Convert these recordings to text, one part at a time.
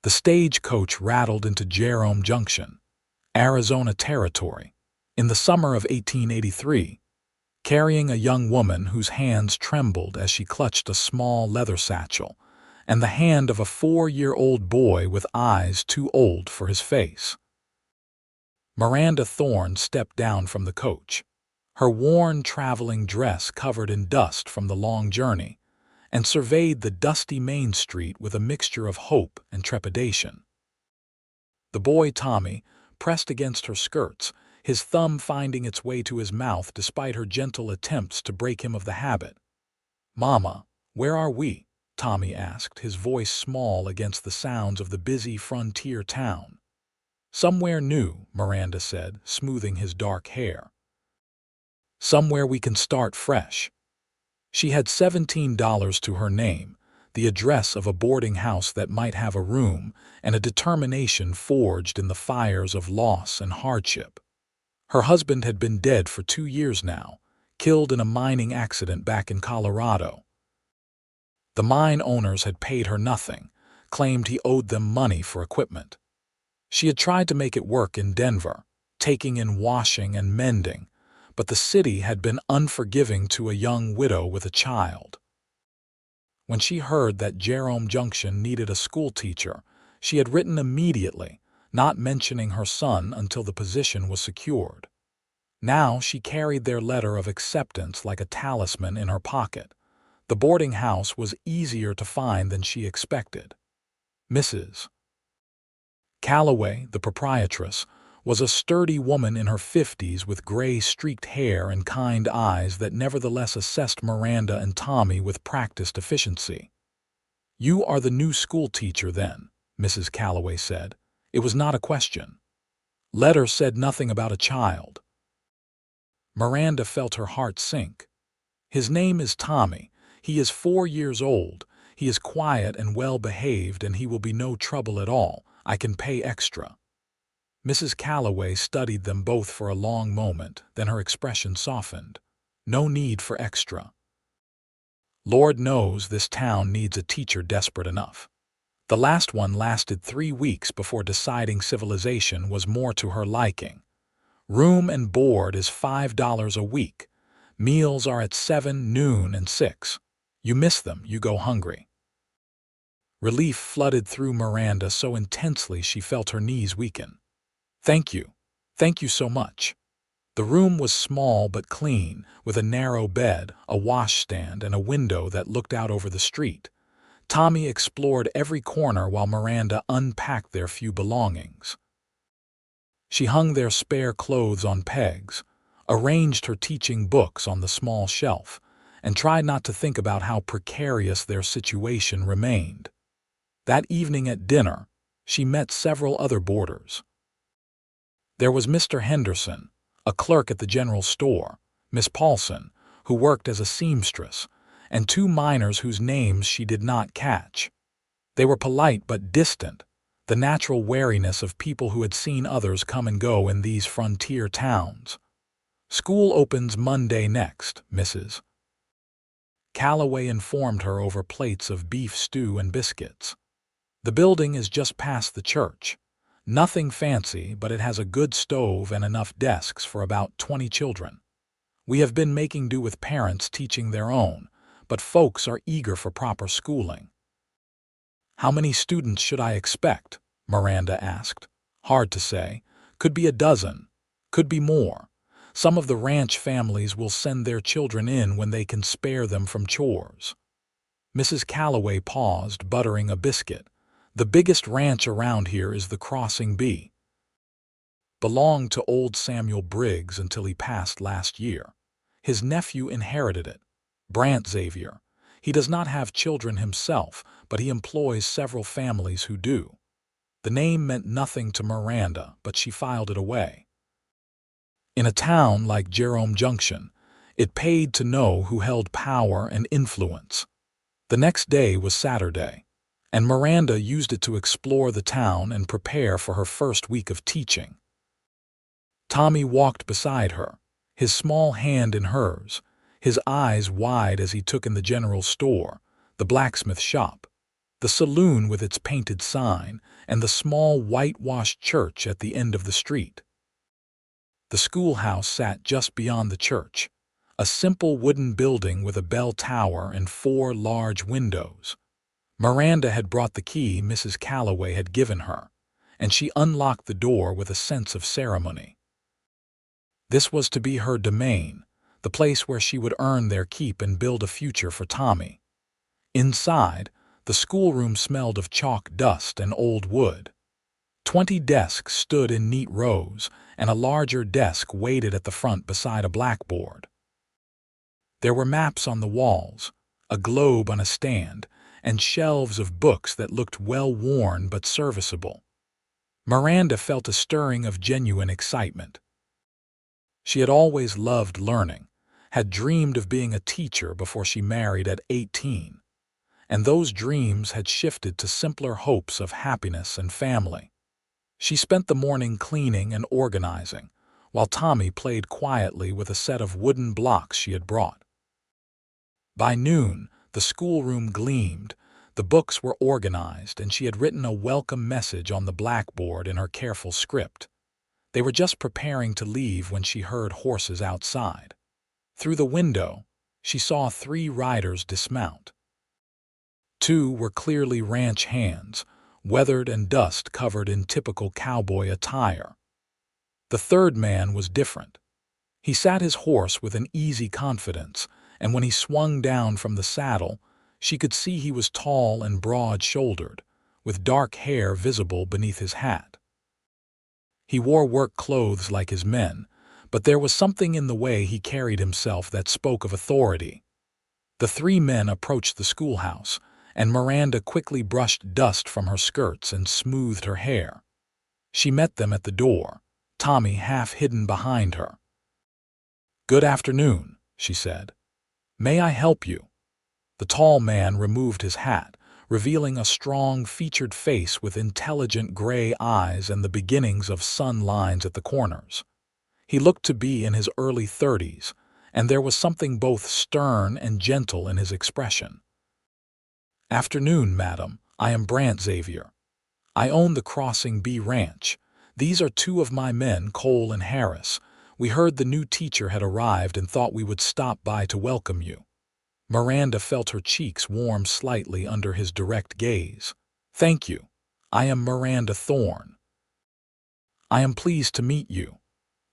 The stagecoach rattled into Jerome Junction, Arizona Territory, in the summer of 1883, carrying a young woman whose hands trembled as she clutched a small leather satchel, and the hand of a 4-year-old boy with eyes too old for his face. Miranda Thorne stepped down from the coach, her worn traveling dress covered in dust from the long journey, and surveyed the dusty main street with a mixture of hope and trepidation. The boy Tommy pressed against her skirts, his thumb finding its way to his mouth despite her gentle attempts to break him of the habit. "Mama, where are we?" Tommy asked, his voice small against the sounds of the busy frontier town. "Somewhere new," Miranda said, smoothing his dark hair. "Somewhere we can start fresh." She had $17 to her name, the address of a boarding house that might have a room, and a determination forged in the fires of loss and hardship. Her husband had been dead for 2 years now, killed in a mining accident back in Colorado. The mine owners had paid her nothing, claimed he owed them money for equipment. She had tried to make it work in Denver, taking in washing and mending, but the city had been unforgiving to a young widow with a child. When she heard that Jerome Junction needed a schoolteacher, she had written immediately, not mentioning her son until the position was secured. Now she carried their letter of acceptance like a talisman in her pocket. The boarding house was easier to find than she expected. Mrs. Calloway, the proprietress, was a sturdy woman in her 50s with gray-streaked hair and kind eyes that nevertheless assessed Miranda and Tommy with practiced efficiency. "You are the new schoolteacher, then," Mrs. Calloway said. It was not a question. Letter said nothing about a child. Miranda felt her heart sink. "His name is Tommy. He is 4 years old. He is quiet and well-behaved, and he will be no trouble at all. I can pay extra." Mrs. Calloway studied them both for a long moment, then her expression softened. "No need for extra. Lord knows this town needs a teacher desperate enough. The last one lasted 3 weeks before deciding civilization was more to her liking. Room and board is $5 a week. Meals are at 7, noon, and 6. You miss them, you go hungry." Relief flooded through Miranda so intensely she felt her knees weaken. "Thank you. Thank you so much." The room was small but clean, with a narrow bed, a washstand, and a window that looked out over the street. Tommy explored every corner while Miranda unpacked their few belongings. She hung their spare clothes on pegs, arranged her teaching books on the small shelf, and tried not to think about how precarious their situation remained. That evening at dinner, she met several other boarders. There was Mr. Henderson, a clerk at the general store, Miss Paulson, who worked as a seamstress, and 2 miners whose names she did not catch. They were polite but distant, the natural wariness of people who had seen others come and go in these frontier towns. "School opens Monday next, Mrs. Calloway informed her over plates of beef stew and biscuits. "The building is just past the church. Nothing fancy, but it has a good stove and enough desks for about 20 children. We have been making do with parents teaching their own, but folks are eager for proper schooling." "How many students should I expect?" Miranda asked. "Hard to say. Could be a dozen. Could be more. Some of the ranch families will send their children in when they can spare them from chores." Mrs. Calloway paused, buttering a biscuit. "The biggest ranch around here is the Crossing B. Belonged to old Samuel Briggs until he passed last year. His nephew inherited it, Brandt Xavier. He does not have children himself, but he employs several families who do." The name meant nothing to Miranda, but she filed it away. In a town like Jerome Junction, it paid to know who held power and influence. The next day was Saturday, and Miranda used it to explore the town and prepare for her first week of teaching. Tommy walked beside her, his small hand in hers, his eyes wide as he took in the general store, the blacksmith shop. the saloon with its painted sign, and the small whitewashed church at the end of the street. The schoolhouse sat just beyond the church, a simple wooden building with a bell tower and 4 large windows. Miranda had brought the key Mrs. Calloway had given her, and she unlocked the door with a sense of ceremony. This was to be her domain, the place where she would earn their keep and build a future for Tommy. Inside, the schoolroom smelled of chalk dust and old wood. 20 desks stood in neat rows, and a larger desk waited at the front beside a blackboard. There were maps on the walls, a globe on a stand, and shelves of books that looked well-worn but serviceable. Miranda felt a stirring of genuine excitement. She had always loved learning, had dreamed of being a teacher before she married at 18, and those dreams had shifted to simpler hopes of happiness and family. She spent the morning cleaning and organizing, while Tommy played quietly with a set of wooden blocks she had brought. By noon, the schoolroom gleamed, the books were organized, and she had written a welcome message on the blackboard in her careful script. They were just preparing to leave when she heard horses outside. Through the window, she saw 3 riders dismount. 2 were clearly ranch hands, weathered and dust-covered in typical cowboy attire. The third man was different. He sat his horse with an easy confidence, and when he swung down from the saddle, she could see he was tall and broad-shouldered, with dark hair visible beneath his hat. He wore work clothes like his men, but there was something in the way he carried himself that spoke of authority. The 3 men approached the schoolhouse, and Miranda quickly brushed dust from her skirts and smoothed her hair. She met them at the door, Tommy half hidden behind her. "Good afternoon," she said. "May I help you?" The tall man removed his hat, revealing a strong, featured face with intelligent gray eyes and the beginnings of sun lines at the corners. He looked to be in his early 30s, and there was something both stern and gentle in his expression. "Afternoon, madam. I am Brandt Xavier. I own the Crossing B Ranch. These are 2 of my men, Cole and Harris. We heard the new teacher had arrived and thought we would stop by to welcome you." Miranda felt her cheeks warm slightly under his direct gaze. "Thank you. I am Miranda Thorne." "I am pleased to meet you.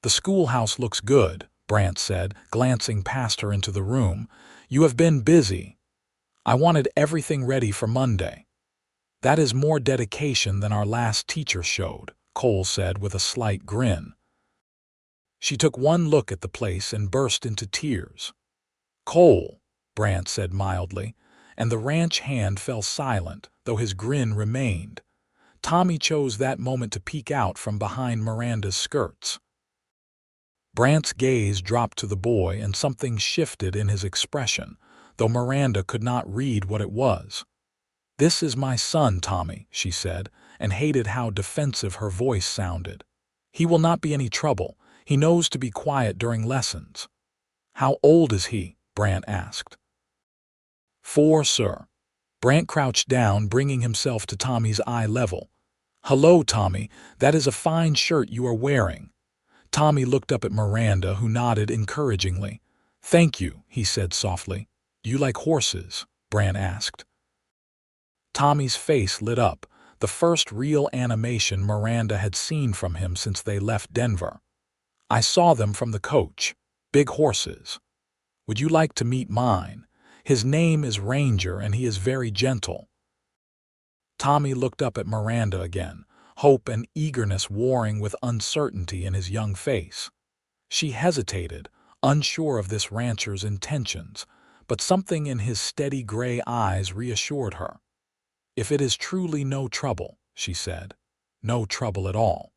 The schoolhouse looks good," Brandt said, glancing past her into the room. "You have been busy. I wanted everything ready for Monday." "That is more dedication than our last teacher showed," Cole said with a slight grin. She took one look at the place and burst into tears. "Cole," Brandt said mildly, and the ranch hand fell silent, though his grin remained. Tommy chose that moment to peek out from behind Miranda's skirts. Brandt's gaze dropped to the boy and something shifted in his expression, though Miranda could not read what it was. "This is my son, Tommy," she said, and hated how defensive her voice sounded. "He will not be any trouble. He knows to be quiet during lessons." "How old is he?" Brandt asked. "4, sir." Brandt crouched down, bringing himself to Tommy's eye level. "Hello, Tommy. That is a fine shirt you are wearing." Tommy looked up at Miranda, who nodded encouragingly. "Thank you," he said softly. "You like horses?" Brandt asked. Tommy's face lit up, the first real animation Miranda had seen from him since they left Denver. "I saw them from the coach. Big horses. Would you like to meet mine? His name is Ranger, and he is very gentle." Tommy looked up at Miranda again, hope and eagerness warring with uncertainty in his young face. She hesitated, unsure of this rancher's intentions, but something in his steady gray eyes reassured her. "If it is truly no trouble," she said, "no trouble at all."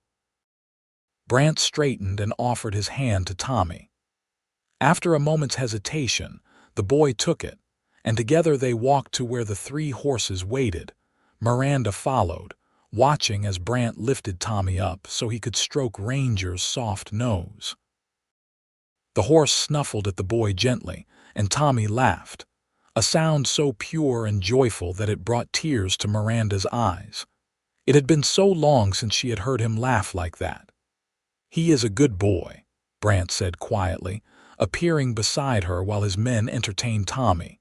Brandt straightened and offered his hand to Tommy. After a moment's hesitation, the boy took it, and together they walked to where the 3 horses waited. Miranda followed, watching as Brandt lifted Tommy up so he could stroke Ranger's soft nose. The horse snuffled at the boy gently, and Tommy laughed, a sound so pure and joyful that it brought tears to Miranda's eyes. It had been so long since she had heard him laugh like that. "He is a good boy," Brandt said quietly, appearing beside her while his men entertained Tommy.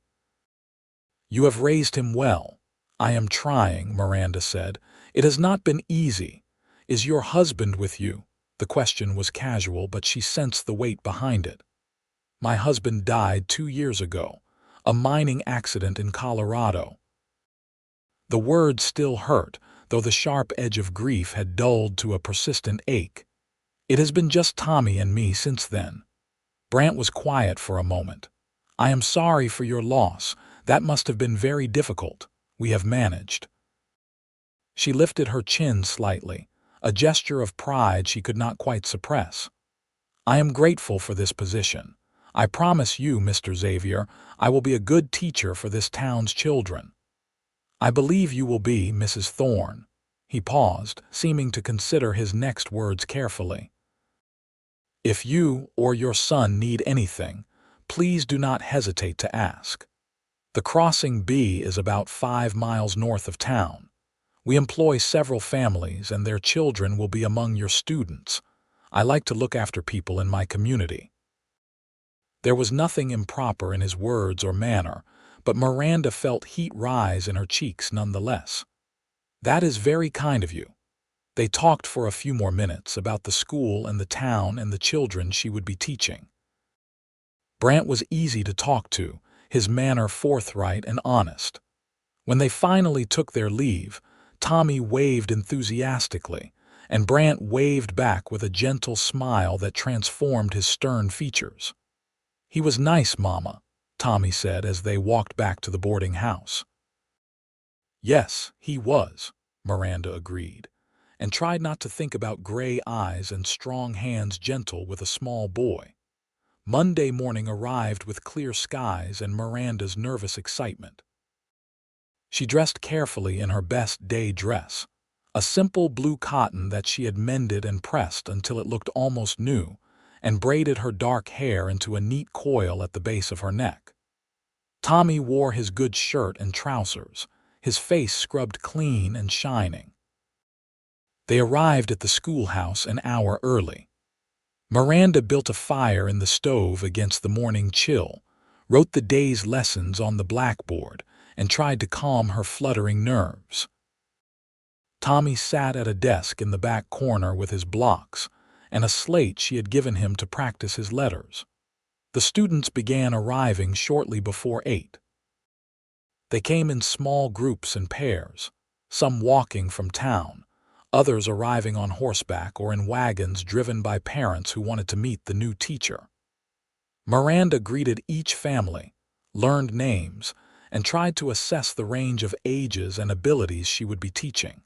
"You have raised him well." "I am trying," Miranda said. "It has not been easy. Is your husband with you?" The question was casual, but she sensed the weight behind it. "My husband died 2 years ago. A mining accident in Colorado." The words still hurt, though the sharp edge of grief had dulled to a persistent ache. "It has been just Tommy and me since then." Brandt was quiet for a moment. "I am sorry for your loss. That must have been very difficult. We have managed." She lifted her chin slightly, a gesture of pride she could not quite suppress. "I am grateful for this position. I promise you, Mr. Xavier, I will be a good teacher for this town's children." "I believe you will be, Mrs. Thorne." He paused, seeming to consider his next words carefully. "If you or your son need anything, please do not hesitate to ask. The Crossing B is about 5 miles north of town. We employ several families, and their children will be among your students. I like to look after people in my community." There was nothing improper in his words or manner, but Miranda felt heat rise in her cheeks nonetheless. "That is very kind of you." They talked for a few more minutes about the school and the town and the children she would be teaching. Brandt was easy to talk to, his manner forthright and honest. When they finally took their leave, Tommy waved enthusiastically, and Brandt waved back with a gentle smile that transformed his stern features. "He was nice, Mama," Tommy said as they walked back to the boarding house. "Yes, he was," Miranda agreed, and tried not to think about gray eyes and strong hands gentle with a small boy. Monday morning arrived with clear skies and Miranda's nervous excitement. She dressed carefully in her best day dress, a simple blue cotton that she had mended and pressed until it looked almost new, and braided her dark hair into a neat coil at the base of her neck. Tommy wore his good shirt and trousers, his face scrubbed clean and shining. They arrived at the schoolhouse an hour early. Miranda built a fire in the stove against the morning chill, wrote the day's lessons on the blackboard, and tried to calm her fluttering nerves. Tommy sat at a desk in the back corner with his blocks and a slate she had given him to practice his letters. The students began arriving shortly before 8. They came in small groups and pairs, some walking from town, others arriving on horseback or in wagons driven by parents who wanted to meet the new teacher. Miranda greeted each family, learned names, and tried to assess the range of ages and abilities she would be teaching.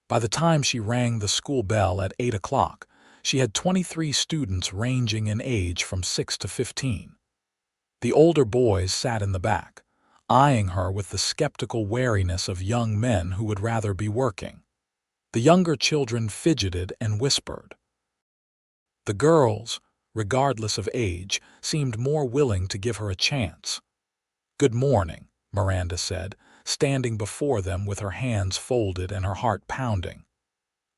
By the time she rang the school bell at 8 o'clock, she had 23 students ranging in age from 6 to 15. The older boys sat in the back, eyeing her with the skeptical wariness of young men who would rather be working. The younger children fidgeted and whispered. The girls, regardless of age, seemed more willing to give her a chance. "Good morning," Miranda said, standing before them with her hands folded and her heart pounding.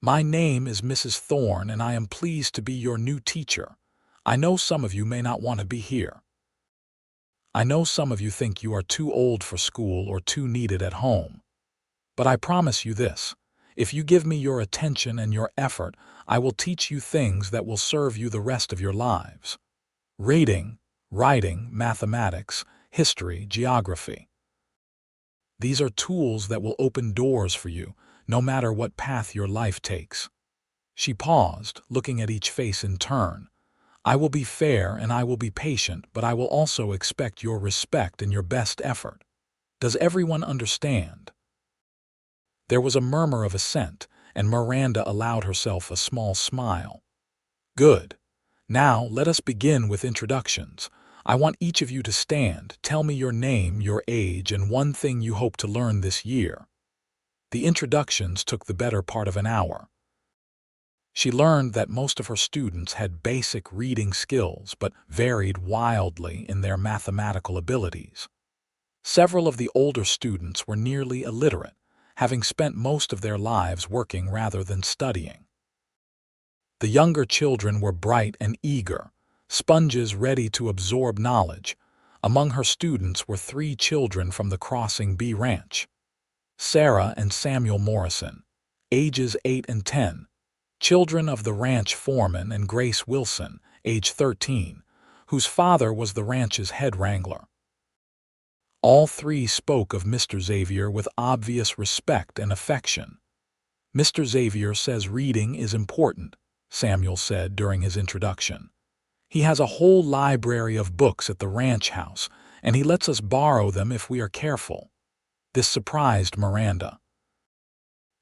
"My name is Mrs. Thorne, and I am pleased to be your new teacher. I know some of you may not want to be here. I know some of you think you are too old for school or too needed at home. But I promise you this, if you give me your attention and your effort, I will teach you things that will serve you the rest of your lives. Reading, writing, mathematics, history, geography. These are tools that will open doors for you, no matter what path your life takes." She paused, looking at each face in turn. "I will be fair and I will be patient, but I will also expect your respect and your best effort. Does everyone understand?" There was a murmur of assent, and Miranda allowed herself a small smile. "Good. Now let us begin with introductions. I want each of you to stand, tell me your name, your age, and one thing you hope to learn this year." The introductions took the better part of an hour. She learned that most of her students had basic reading skills but varied wildly in their mathematical abilities. Several of the older students were nearly illiterate, having spent most of their lives working rather than studying. The younger children were bright and eager, sponges ready to absorb knowledge. Among her students were 3 children from the Crossing B Ranch: Sarah and Samuel Morrison, ages 8 and 10, children of the ranch foreman, and Grace Wilson, age 13, whose father was the ranch's head wrangler. All 3 spoke of Mr. Xavier with obvious respect and affection. "Mr. Xavier says reading is important," Samuel said during his introduction. "He has a whole library of books at the ranch house, and he lets us borrow them if we are careful." This surprised Miranda.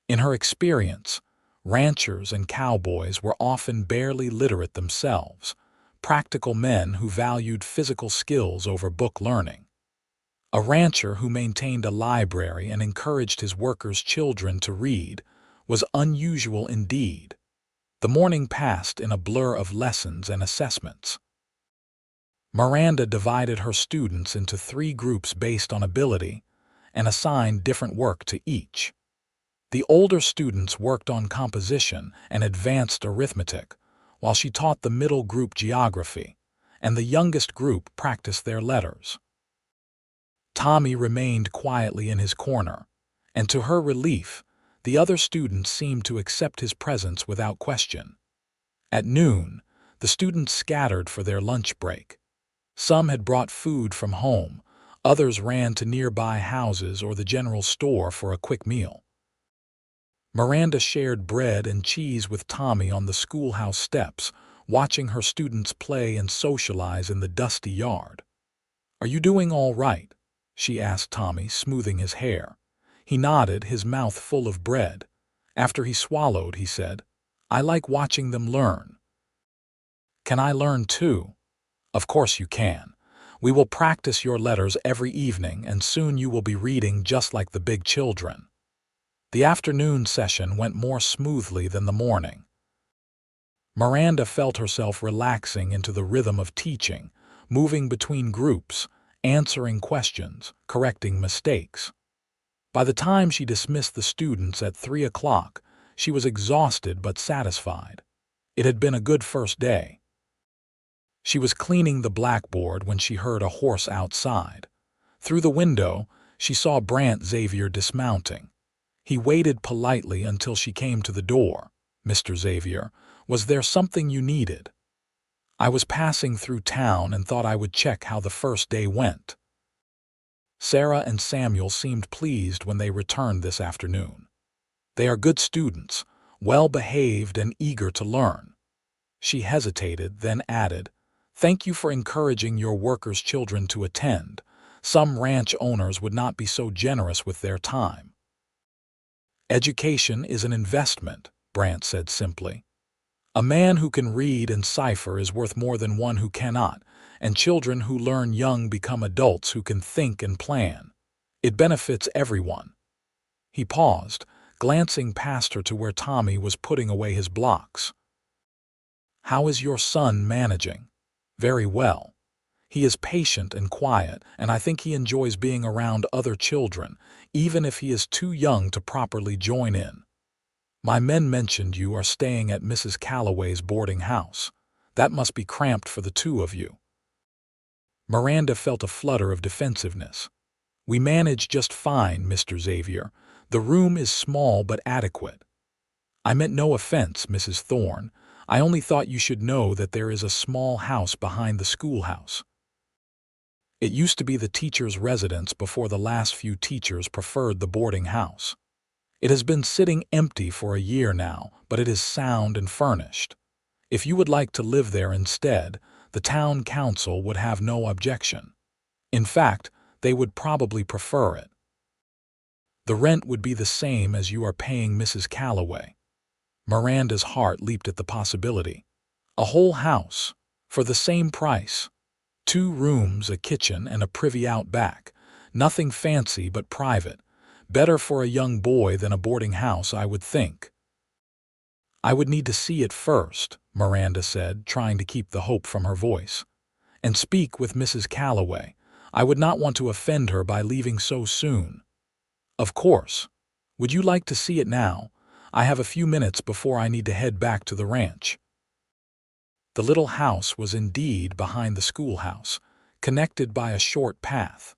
In her experience, ranchers and cowboys were often barely literate themselves, practical men who valued physical skills over book learning. A rancher who maintained a library and encouraged his workers' children to read was unusual indeed. The morning passed in a blur of lessons and assessments. Miranda divided her students into 3 groups based on ability and assigned different work to each. The older students worked on composition and advanced arithmetic, while she taught the middle group geography, and the youngest group practiced their letters. Tommy remained quietly in his corner, and to her relief, the other students seemed to accept his presence without question. At noon, the students scattered for their lunch break. Some had brought food from home, others ran to nearby houses or the general store for a quick meal. Miranda shared bread and cheese with Tommy on the schoolhouse steps, watching her students play and socialize in the dusty yard. "Are you doing all right?" she asked Tommy, smoothing his hair. He nodded, his mouth full of bread. After he swallowed, he said, "I like watching them learn." "Can I learn too?" "Of course you can. We will practice your letters every evening, and soon you will be reading just like the big children." The afternoon session went more smoothly than the morning. Miranda felt herself relaxing into the rhythm of teaching, moving between groups, answering questions, correcting mistakes. By the time she dismissed the students at 3 o'clock, she was exhausted but satisfied. It had been a good first day. She was cleaning the blackboard when she heard a horse outside. Through the window, she saw Brandt Xavier dismounting. He waited politely until she came to the door. "Mr. Xavier, was there something you needed?" "I was passing through town and thought I would check how the first day went." Sarah and Samuel seemed pleased when they returned this afternoon. "They are good students, well-behaved and eager to learn." She hesitated, then added, "Thank you for encouraging your workers' children to attend. Some ranch owners would not be so generous with their time." "Education is an investment," Brandt said simply. "A man who can read and cipher is worth more than one who cannot, and children who learn young become adults who can think and plan. It benefits everyone." He paused, glancing past her to where Tommy was putting away his blocks. "How is your son managing?" "Very well. He is patient and quiet, and I think he enjoys being around other children, even if he is too young to properly join in. My men mentioned you are staying at Mrs. Calloway's boarding house. That must be cramped for the 2 of you." Miranda felt a flutter of defensiveness. "We manage just fine, Mr. Xavier. The room is small but adequate." "I meant no offense, Mrs. Thorne. I only thought you should know that there is a small house behind the schoolhouse. It used to be the teacher's residence before the last few teachers preferred the boarding house. It has been sitting empty for a year now, but it is sound and furnished. If you would like to live there instead, the town council would have no objection. In fact, they would probably prefer it. The rent would be the same as you are paying Mrs. Calloway." Miranda's heart leaped at the possibility. A whole house, for the same price. 2 rooms, a kitchen, and a privy out back. Nothing fancy but private. Better for a young boy than a boarding house, I would think. "I would need to see it first," Miranda said, trying to keep the hope from her voice. "And speak with Mrs. Calloway. I would not want to offend her by leaving so soon. Of course. Would you like to see it now? I have a few minutes before I need to head back to the ranch. The little house was indeed behind the schoolhouse, connected by a short path.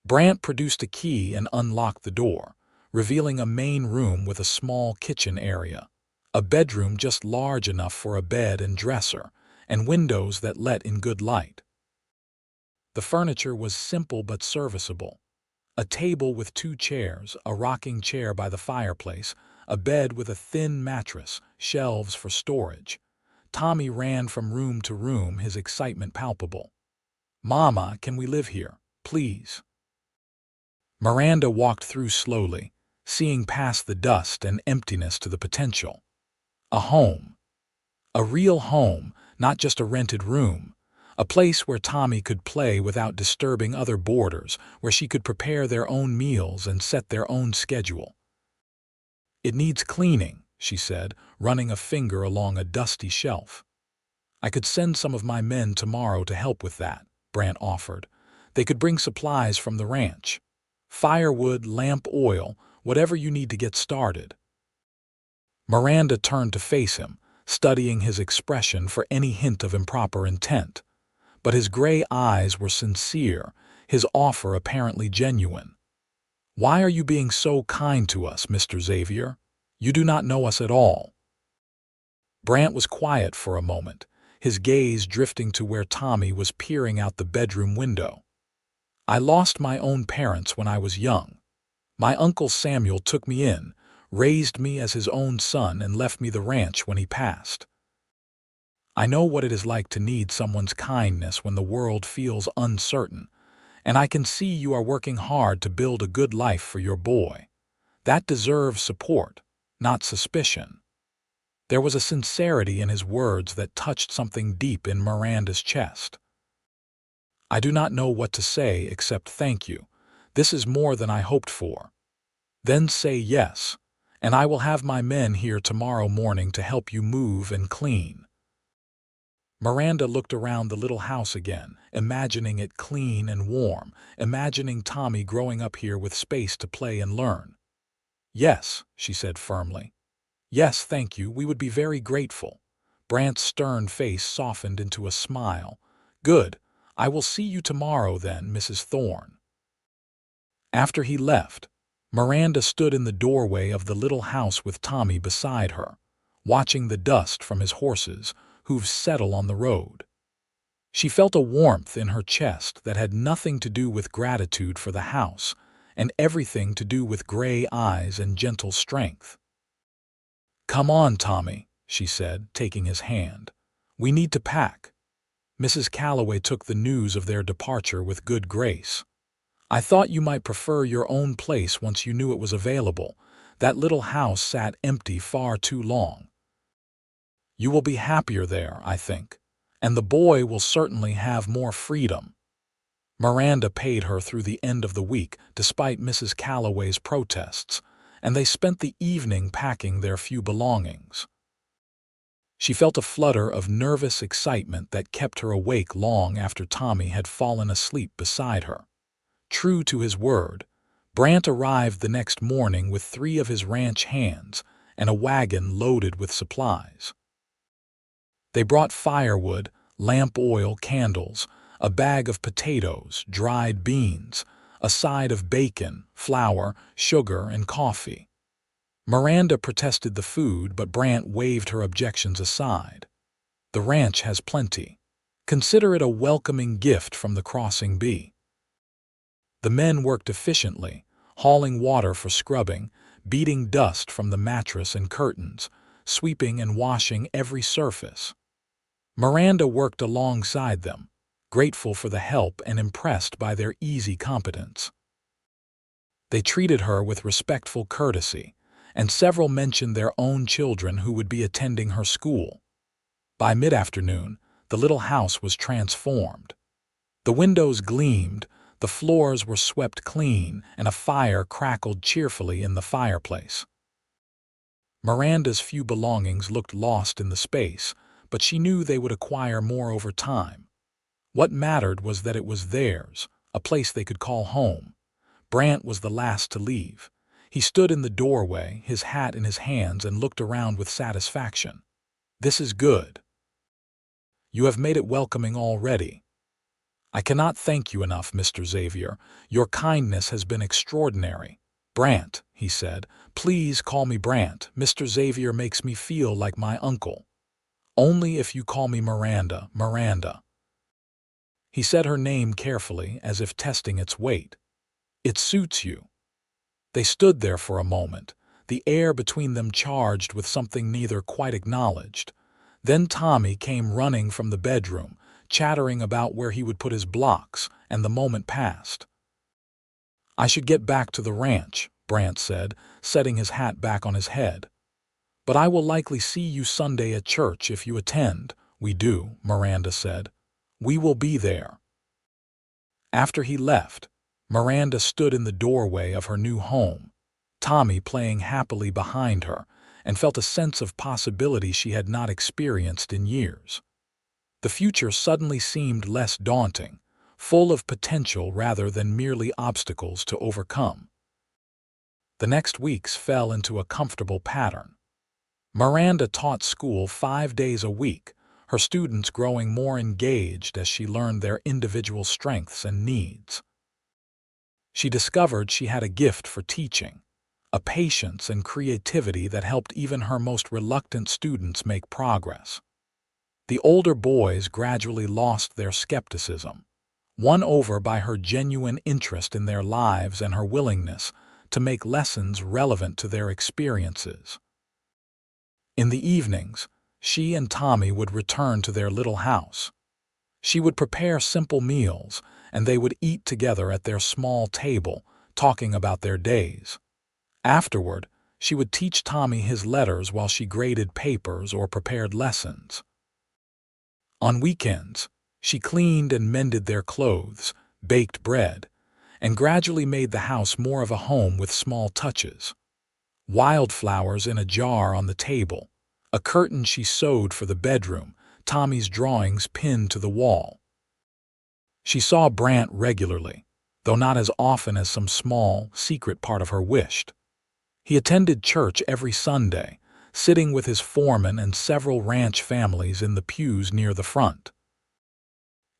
Brandt produced a key and unlocked the door, revealing a main room with a small kitchen area, a bedroom just large enough for a bed and dresser, and windows that let in good light. The furniture was simple but serviceable. A table with 2 chairs, a rocking chair by the fireplace, a bed with a thin mattress, shelves for storage. Tommy ran from room to room, his excitement palpable. "Mama, can we live here, please?" Miranda walked through slowly, seeing past the dust and emptiness to the potential. A home. A real home, not just a rented room. A place where Tommy could play without disturbing other boarders, where she could prepare their own meals and set their own schedule. "It needs cleaning," she said, running a finger along a dusty shelf. "I could send some of my men tomorrow to help with that," Brandt offered. "They could bring supplies from the ranch. Firewood, lamp oil, whatever you need to get started." Miranda turned to face him, studying his expression for any hint of improper intent. But his gray eyes were sincere, his offer apparently genuine. "Why are you being so kind to us, Mr. Xavier? You do not know us at all." Brandt was quiet for a moment, his gaze drifting to where Tommy was peering out the bedroom window. "I lost my own parents when I was young. My uncle Samuel took me in, raised me as his own son, and left me the ranch when he passed. I know what it is like to need someone's kindness when the world feels uncertain, and I can see you are working hard to build a good life for your boy. That deserves support, not suspicion." There was a sincerity in his words that touched something deep in Miranda's chest. "I do not know what to say except thank you. This is more than I hoped for." "Then say yes, and I will have my men here tomorrow morning to help you move and clean." Miranda looked around the little house again, imagining it clean and warm, imagining Tommy growing up here with space to play and learn. "Yes," she said firmly. "Yes, thank you, we would be very grateful." Brandt's stern face softened into a smile. "Good. I will see you tomorrow then, Mrs. Thorne." After he left, Miranda stood in the doorway of the little house with Tommy beside her, watching the dust from his horses' hooves settle on the road. She felt a warmth in her chest that had nothing to do with gratitude for the house, and everything to do with gray eyes and gentle strength. "Come on, Tommy," she said, taking his hand. "We need to pack." Mrs. Calloway took the news of their departure with good grace. "I thought you might prefer your own place once you knew it was available. That little house sat empty far too long. You will be happier there, I think, and the boy will certainly have more freedom." Miranda paid her through the end of the week, despite Mrs. Calloway's protests, and they spent the evening packing their few belongings. She felt a flutter of nervous excitement that kept her awake long after Tommy had fallen asleep beside her. True to his word, Brandt arrived the next morning with 3 of his ranch hands and a wagon loaded with supplies. They brought firewood, lamp oil, candles, a bag of potatoes, dried beans, a side of bacon, flour, sugar, and coffee. Miranda protested the food, but Brandt waved her objections aside. "The ranch has plenty. Consider it a welcoming gift from the crossing bee." The men worked efficiently, hauling water for scrubbing, beating dust from the mattress and curtains, sweeping and washing every surface. Miranda worked alongside them, grateful for the help and impressed by their easy competence. They treated her with respectful courtesy, and several mentioned their own children who would be attending her school. By mid-afternoon, the little house was transformed. The windows gleamed, the floors were swept clean, and a fire crackled cheerfully in the fireplace. Miranda's few belongings looked lost in the space, but she knew they would acquire more over time. What mattered was that it was theirs, a place they could call home. Brandt was the last to leave. He stood in the doorway, his hat in his hands, and looked around with satisfaction. "This is good. You have made it welcoming already." "I cannot thank you enough, Mr. Xavier. Your kindness has been extraordinary." "Brandt," he said. "Please call me Brandt. Mr. Xavier makes me feel like my uncle." "Only if you call me Miranda, Miranda." He said her name carefully, as if testing its weight. "It suits you." They stood there for a moment, the air between them charged with something neither quite acknowledged. Then Tommy came running from the bedroom, chattering about where he would put his blocks, and the moment passed. "I should get back to the ranch," Brandt said, setting his hat back on his head. "But I will likely see you Sunday at church if you attend." "We do," Miranda said. "We will be there." After he left, Miranda stood in the doorway of her new home, Tommy playing happily behind her, and felt a sense of possibility she had not experienced in years. The future suddenly seemed less daunting, full of potential rather than merely obstacles to overcome. The next weeks fell into a comfortable pattern. Miranda taught school 5 days a week, her students growing more engaged as she learned their individual strengths and needs. She discovered she had a gift for teaching, a patience and creativity that helped even her most reluctant students make progress. The older boys gradually lost their skepticism, won over by her genuine interest in their lives and her willingness to make lessons relevant to their experiences. In the evenings, she and Tommy would return to their little house. She would prepare simple meals, and they would eat together at their small table, talking about their days. Afterward, she would teach Tommy his letters while she graded papers or prepared lessons. On weekends, she cleaned and mended their clothes, baked bread, and gradually made the house more of a home with small touches. Wildflowers in a jar on the table, a curtain she sewed for the bedroom, Tommy's drawings pinned to the wall. She saw Brandt regularly, though not as often as some small, secret part of her wished. He attended church every Sunday, sitting with his foreman and several ranch families in the pews near the front.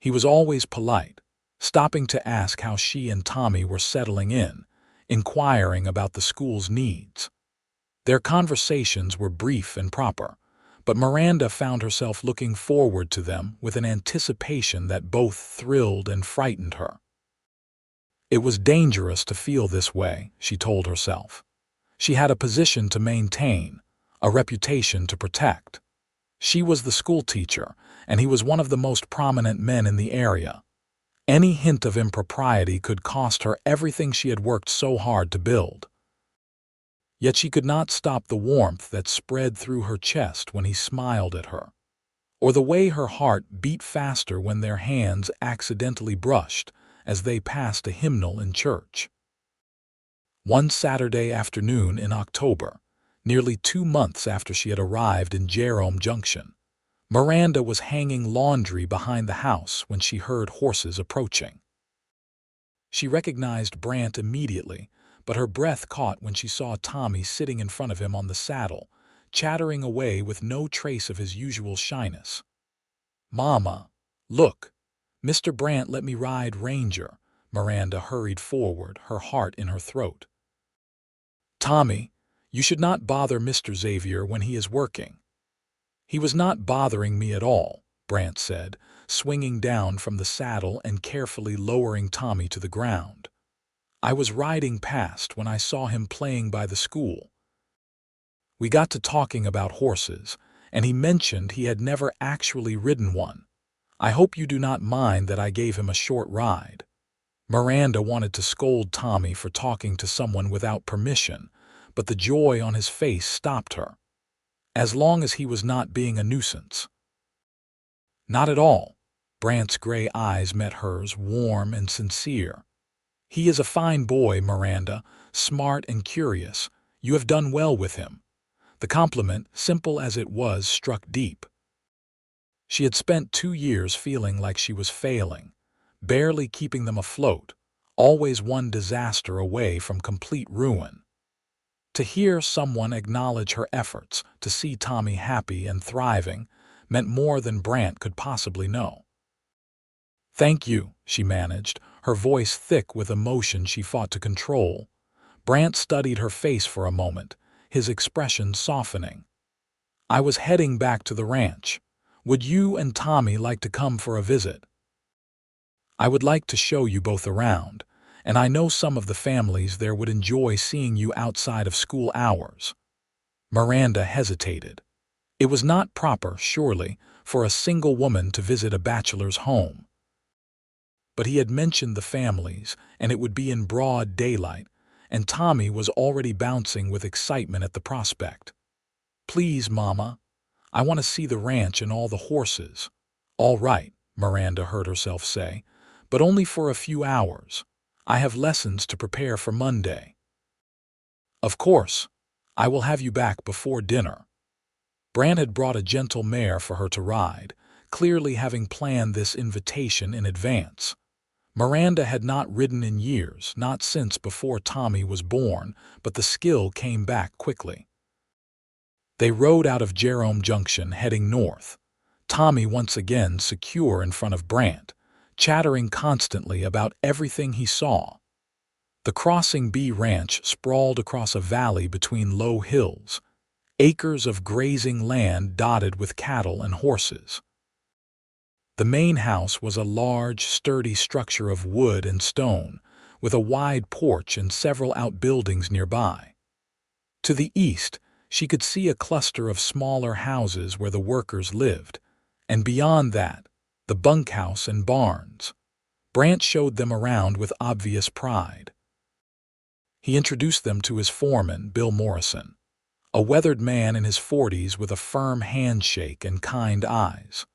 He was always polite, stopping to ask how she and Tommy were settling in, inquiring about the school's needs. Their conversations were brief and proper, but Miranda found herself looking forward to them with an anticipation that both thrilled and frightened her. It was dangerous to feel this way, she told herself. She had a position to maintain, a reputation to protect. She was the schoolteacher, and he was one of the most prominent men in the area. Any hint of impropriety could cost her everything she had worked so hard to build. Yet she could not stop the warmth that spread through her chest when he smiled at her, or the way her heart beat faster when their hands accidentally brushed as they passed a hymnal in church. One Saturday afternoon in October, nearly 2 months after she had arrived in Jerome Junction, Miranda was hanging laundry behind the house when she heard horses approaching. She recognized Brandt immediately, but her breath caught when she saw Tommy sitting in front of him on the saddle, chattering away with no trace of his usual shyness. "Mama, look, Mr. Brandt let me ride Ranger." Miranda hurried forward, her heart in her throat. "Tommy, you should not bother Mr. Xavier when he is working." "He was not bothering me at all," Brandt said, swinging down from the saddle and carefully lowering Tommy to the ground. "I was riding past when I saw him playing by the school. We got to talking about horses, and he mentioned he had never actually ridden one. I hope you do not mind that I gave him a short ride." Miranda wanted to scold Tommy for talking to someone without permission, but the joy on his face stopped her. As long as he was not being a nuisance. "Not at all." Brandt's gray eyes met hers, warm and sincere. "He is a fine boy, Miranda, smart and curious. You have done well with him." The compliment, simple as it was, struck deep. She had spent 2 years feeling like she was failing, barely keeping them afloat, always one disaster away from complete ruin. To hear someone acknowledge her efforts to see Tommy happy and thriving meant more than Brandt could possibly know. "Thank you," she managed, her voice thick with emotion she fought to control. Brandt studied her face for a moment, his expression softening. "I was heading back to the ranch. Would you and Tommy like to come for a visit? I would like to show you both around, and I know some of the families there would enjoy seeing you outside of school hours." Miranda hesitated. It was not proper, surely, for a single woman to visit a bachelor's home. But he had mentioned the families, and it would be in broad daylight, and Tommy was already bouncing with excitement at the prospect. "Please, Mama. I want to see the ranch and all the horses." "All right," Miranda heard herself say, "but only for a few hours. I have lessons to prepare for Monday." "Of course. I will have you back before dinner." Brandt had brought a gentle mare for her to ride, clearly having planned this invitation in advance. Miranda had not ridden in years, not since before Tommy was born, but the skill came back quickly. They rode out of Jerome Junction, heading north, Tommy once again secure in front of Brandt, chattering constantly about everything he saw. The Crossing B Ranch sprawled across a valley between low hills, acres of grazing land dotted with cattle and horses. The main house was a large, sturdy structure of wood and stone, with a wide porch and several outbuildings nearby. To the east, she could see a cluster of smaller houses where the workers lived, and beyond that, the bunkhouse and barns. Brandt showed them around with obvious pride. He introduced them to his foreman, Bill Morrison, a weathered man in his 40s with a firm handshake and kind eyes.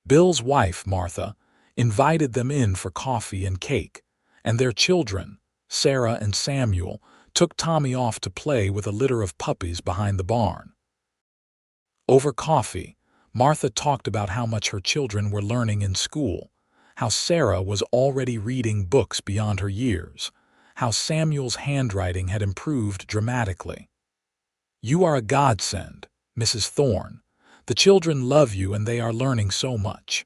Bill's wife, Martha, invited them in for coffee and cake, and their children, Sarah and Samuel, took Tommy off to play with a litter of puppies behind the barn. Over coffee, Martha talked about how much her children were learning in school, how Sarah was already reading books beyond her years, how Samuel's handwriting had improved dramatically. "You are a godsend, Mrs. Thorne. The children love you and they are learning so much."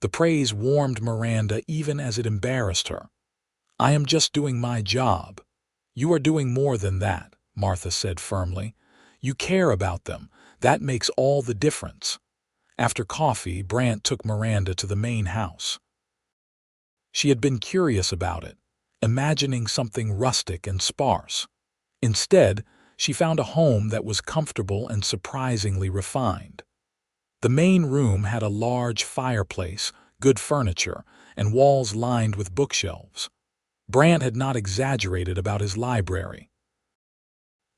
The praise warmed Miranda even as it embarrassed her. "I am just doing my job." "You are doing more than that," Martha said firmly. "You care about them. That makes all the difference." After coffee, Brandt took Miranda to the main house. She had been curious about it, imagining something rustic and sparse. Instead, she found a home that was comfortable and surprisingly refined. The main room had a large fireplace, good furniture, and walls lined with bookshelves. Brandt had not exaggerated about his library.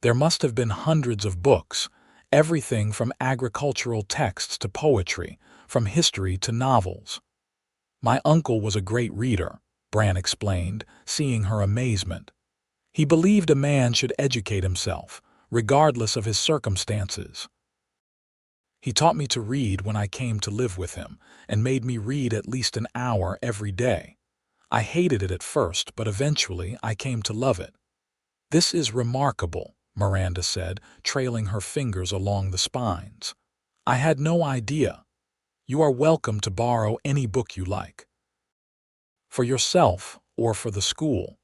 There must have been hundreds of books, everything from agricultural texts to poetry, from history to novels. "My uncle was a great reader," Brandt explained, seeing her amazement. "He believed a man should educate himself, regardless of his circumstances. He taught me to read when I came to live with him, and made me read at least an hour every day. I hated it at first, but eventually I came to love it." "This is remarkable," Miranda said, trailing her fingers along the spines. "I had no idea. You are welcome to borrow any book you like. For yourself or for the school."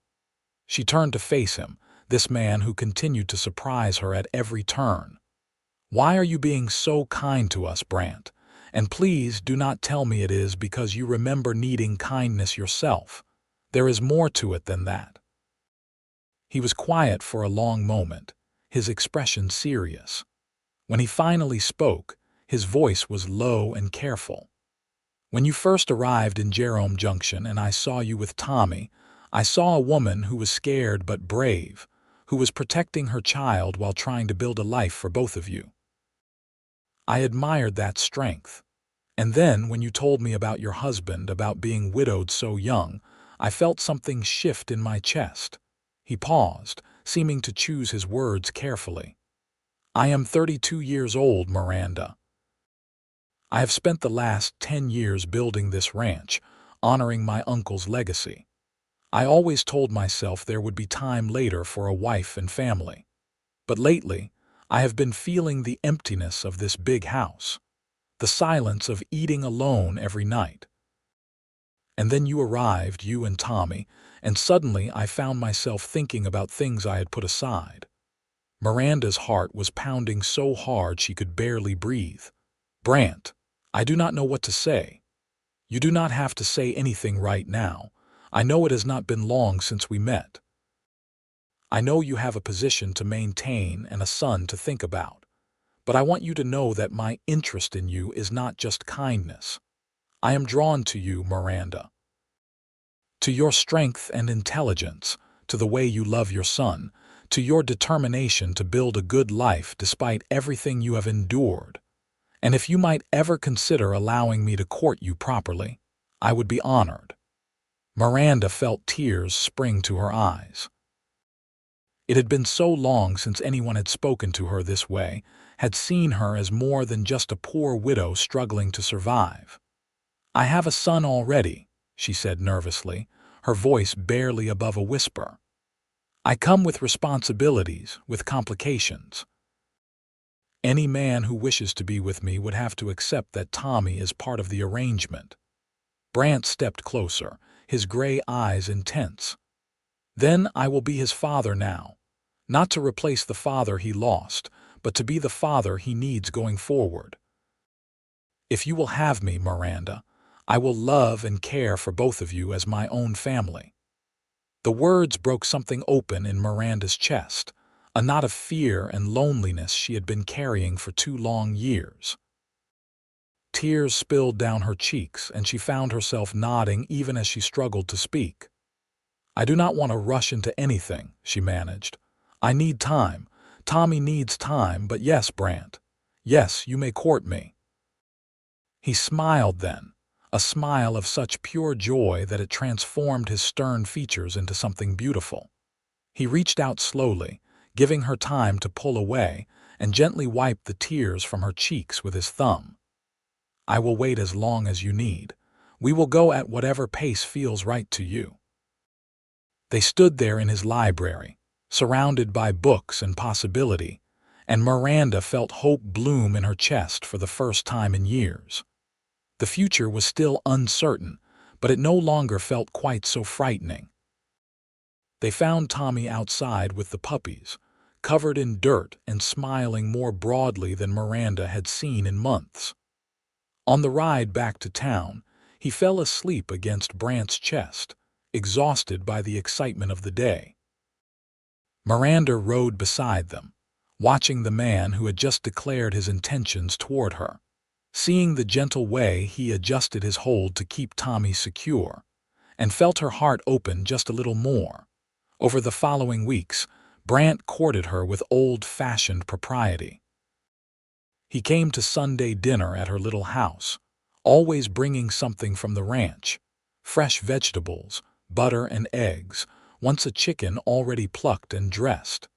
She turned to face him, this man who continued to surprise her at every turn. "Why are you being so kind to us, Brandt? And please do not tell me it is because you remember needing kindness yourself. There is more to it than that." He was quiet for a long moment, his expression serious. When he finally spoke, his voice was low and careful. "When you first arrived in Jerome Junction and I saw you with Tommy, I saw a woman who was scared but brave, who was protecting her child while trying to build a life for both of you. I admired that strength. And then when you told me about your husband, about being widowed so young, I felt something shift in my chest." He paused, seeming to choose his words carefully. "I am 32 years old, Miranda. I have spent the last 10 years building this ranch, honoring my uncle's legacy. I always told myself there would be time later for a wife and family. But lately, I have been feeling the emptiness of this big house, the silence of eating alone every night. And then you arrived, you and Tommy, and suddenly I found myself thinking about things I had put aside. Miranda's heart was pounding so hard she could barely breathe. Brandt, I do not know what to say. You do not have to say anything right now. I know it has not been long since we met. I know you have a position to maintain and a son to think about. But I want you to know that my interest in you is not just kindness. I am drawn to you, Miranda. To your strength and intelligence, to the way you love your son, to your determination to build a good life despite everything you have endured. And if you might ever consider allowing me to court you properly, I would be honored. Miranda felt tears spring to her eyes. It had been so long since anyone had spoken to her this way, had seen her as more than just a poor widow struggling to survive. I have a son already, she said nervously, her voice barely above a whisper. I come with responsibilities, with complications. Any man who wishes to be with me would have to accept that Tommy is part of the arrangement. Brandt stepped closer, his gray eyes intense. Then I will be his father now, not to replace the father he lost, but to be the father he needs going forward. If you will have me, Miranda, I will love and care for both of you as my own family. The words broke something open in Miranda's chest, a knot of fear and loneliness she had been carrying for 2 long years. Tears spilled down her cheeks, and she found herself nodding even as she struggled to speak. I do not want to rush into anything, she managed. I need time. Tommy needs time, but yes, Brandt. Yes, you may court me. He smiled then, a smile of such pure joy that it transformed his stern features into something beautiful. He reached out slowly, giving her time to pull away, and gently wiped the tears from her cheeks with his thumb. I will wait as long as you need. We will go at whatever pace feels right to you. They stood there in his library, surrounded by books and possibility, and Miranda felt hope bloom in her chest for the first time in years. The future was still uncertain, but it no longer felt quite so frightening. They found Tommy outside with the puppies, covered in dirt and smiling more broadly than Miranda had seen in months. On the ride back to town, he fell asleep against Brandt's chest, exhausted by the excitement of the day. Miranda rode beside them, watching the man who had just declared his intentions toward her, seeing the gentle way he adjusted his hold to keep Tommy secure, and felt her heart open just a little more. Over the following weeks, Brandt courted her with old-fashioned propriety. He came to Sunday dinner at her little house, always bringing something from the ranch, fresh vegetables, butter and eggs, once a chicken already plucked and dressed.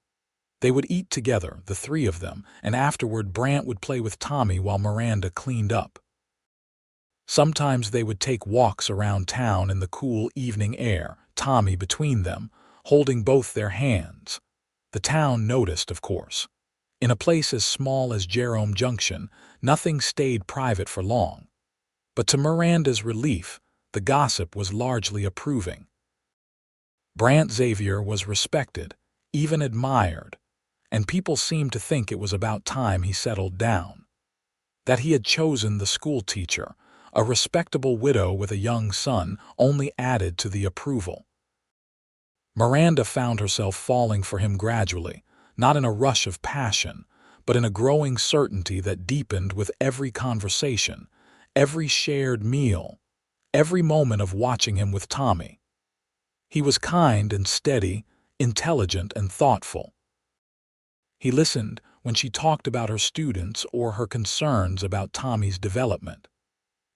They would eat together, the 3 of them, and afterward Brandt would play with Tommy while Miranda cleaned up. Sometimes they would take walks around town in the cool evening air, Tommy between them, holding both their hands. The town noticed, of course. In a place as small as Jerome Junction, nothing stayed private for long. But to Miranda's relief, the gossip was largely approving. Brandt Xavier was respected, even admired, and people seemed to think it was about time he settled down. That he had chosen the schoolteacher, a respectable widow with a young son, only added to the approval. Miranda found herself falling for him gradually, not in a rush of passion, but in a growing certainty that deepened with every conversation, every shared meal, every moment of watching him with Tommy. He was kind and steady, intelligent and thoughtful. He listened when she talked about her students or her concerns about Tommy's development.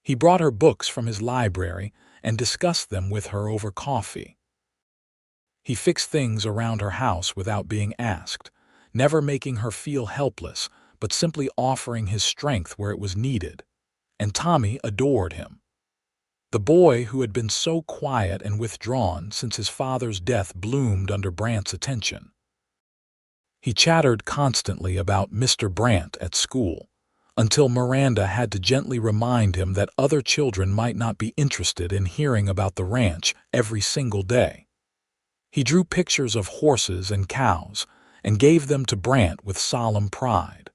He brought her books from his library and discussed them with her over coffee. He fixed things around her house without being asked, never making her feel helpless, but simply offering his strength where it was needed. And Tommy adored him. The boy, who had been so quiet and withdrawn since his father's death, bloomed under Brandt's attention. He chattered constantly about Mr. Brandt at school, until Miranda had to gently remind him that other children might not be interested in hearing about the ranch every single day. He drew pictures of horses and cows and gave them to Brandt with solemn pride.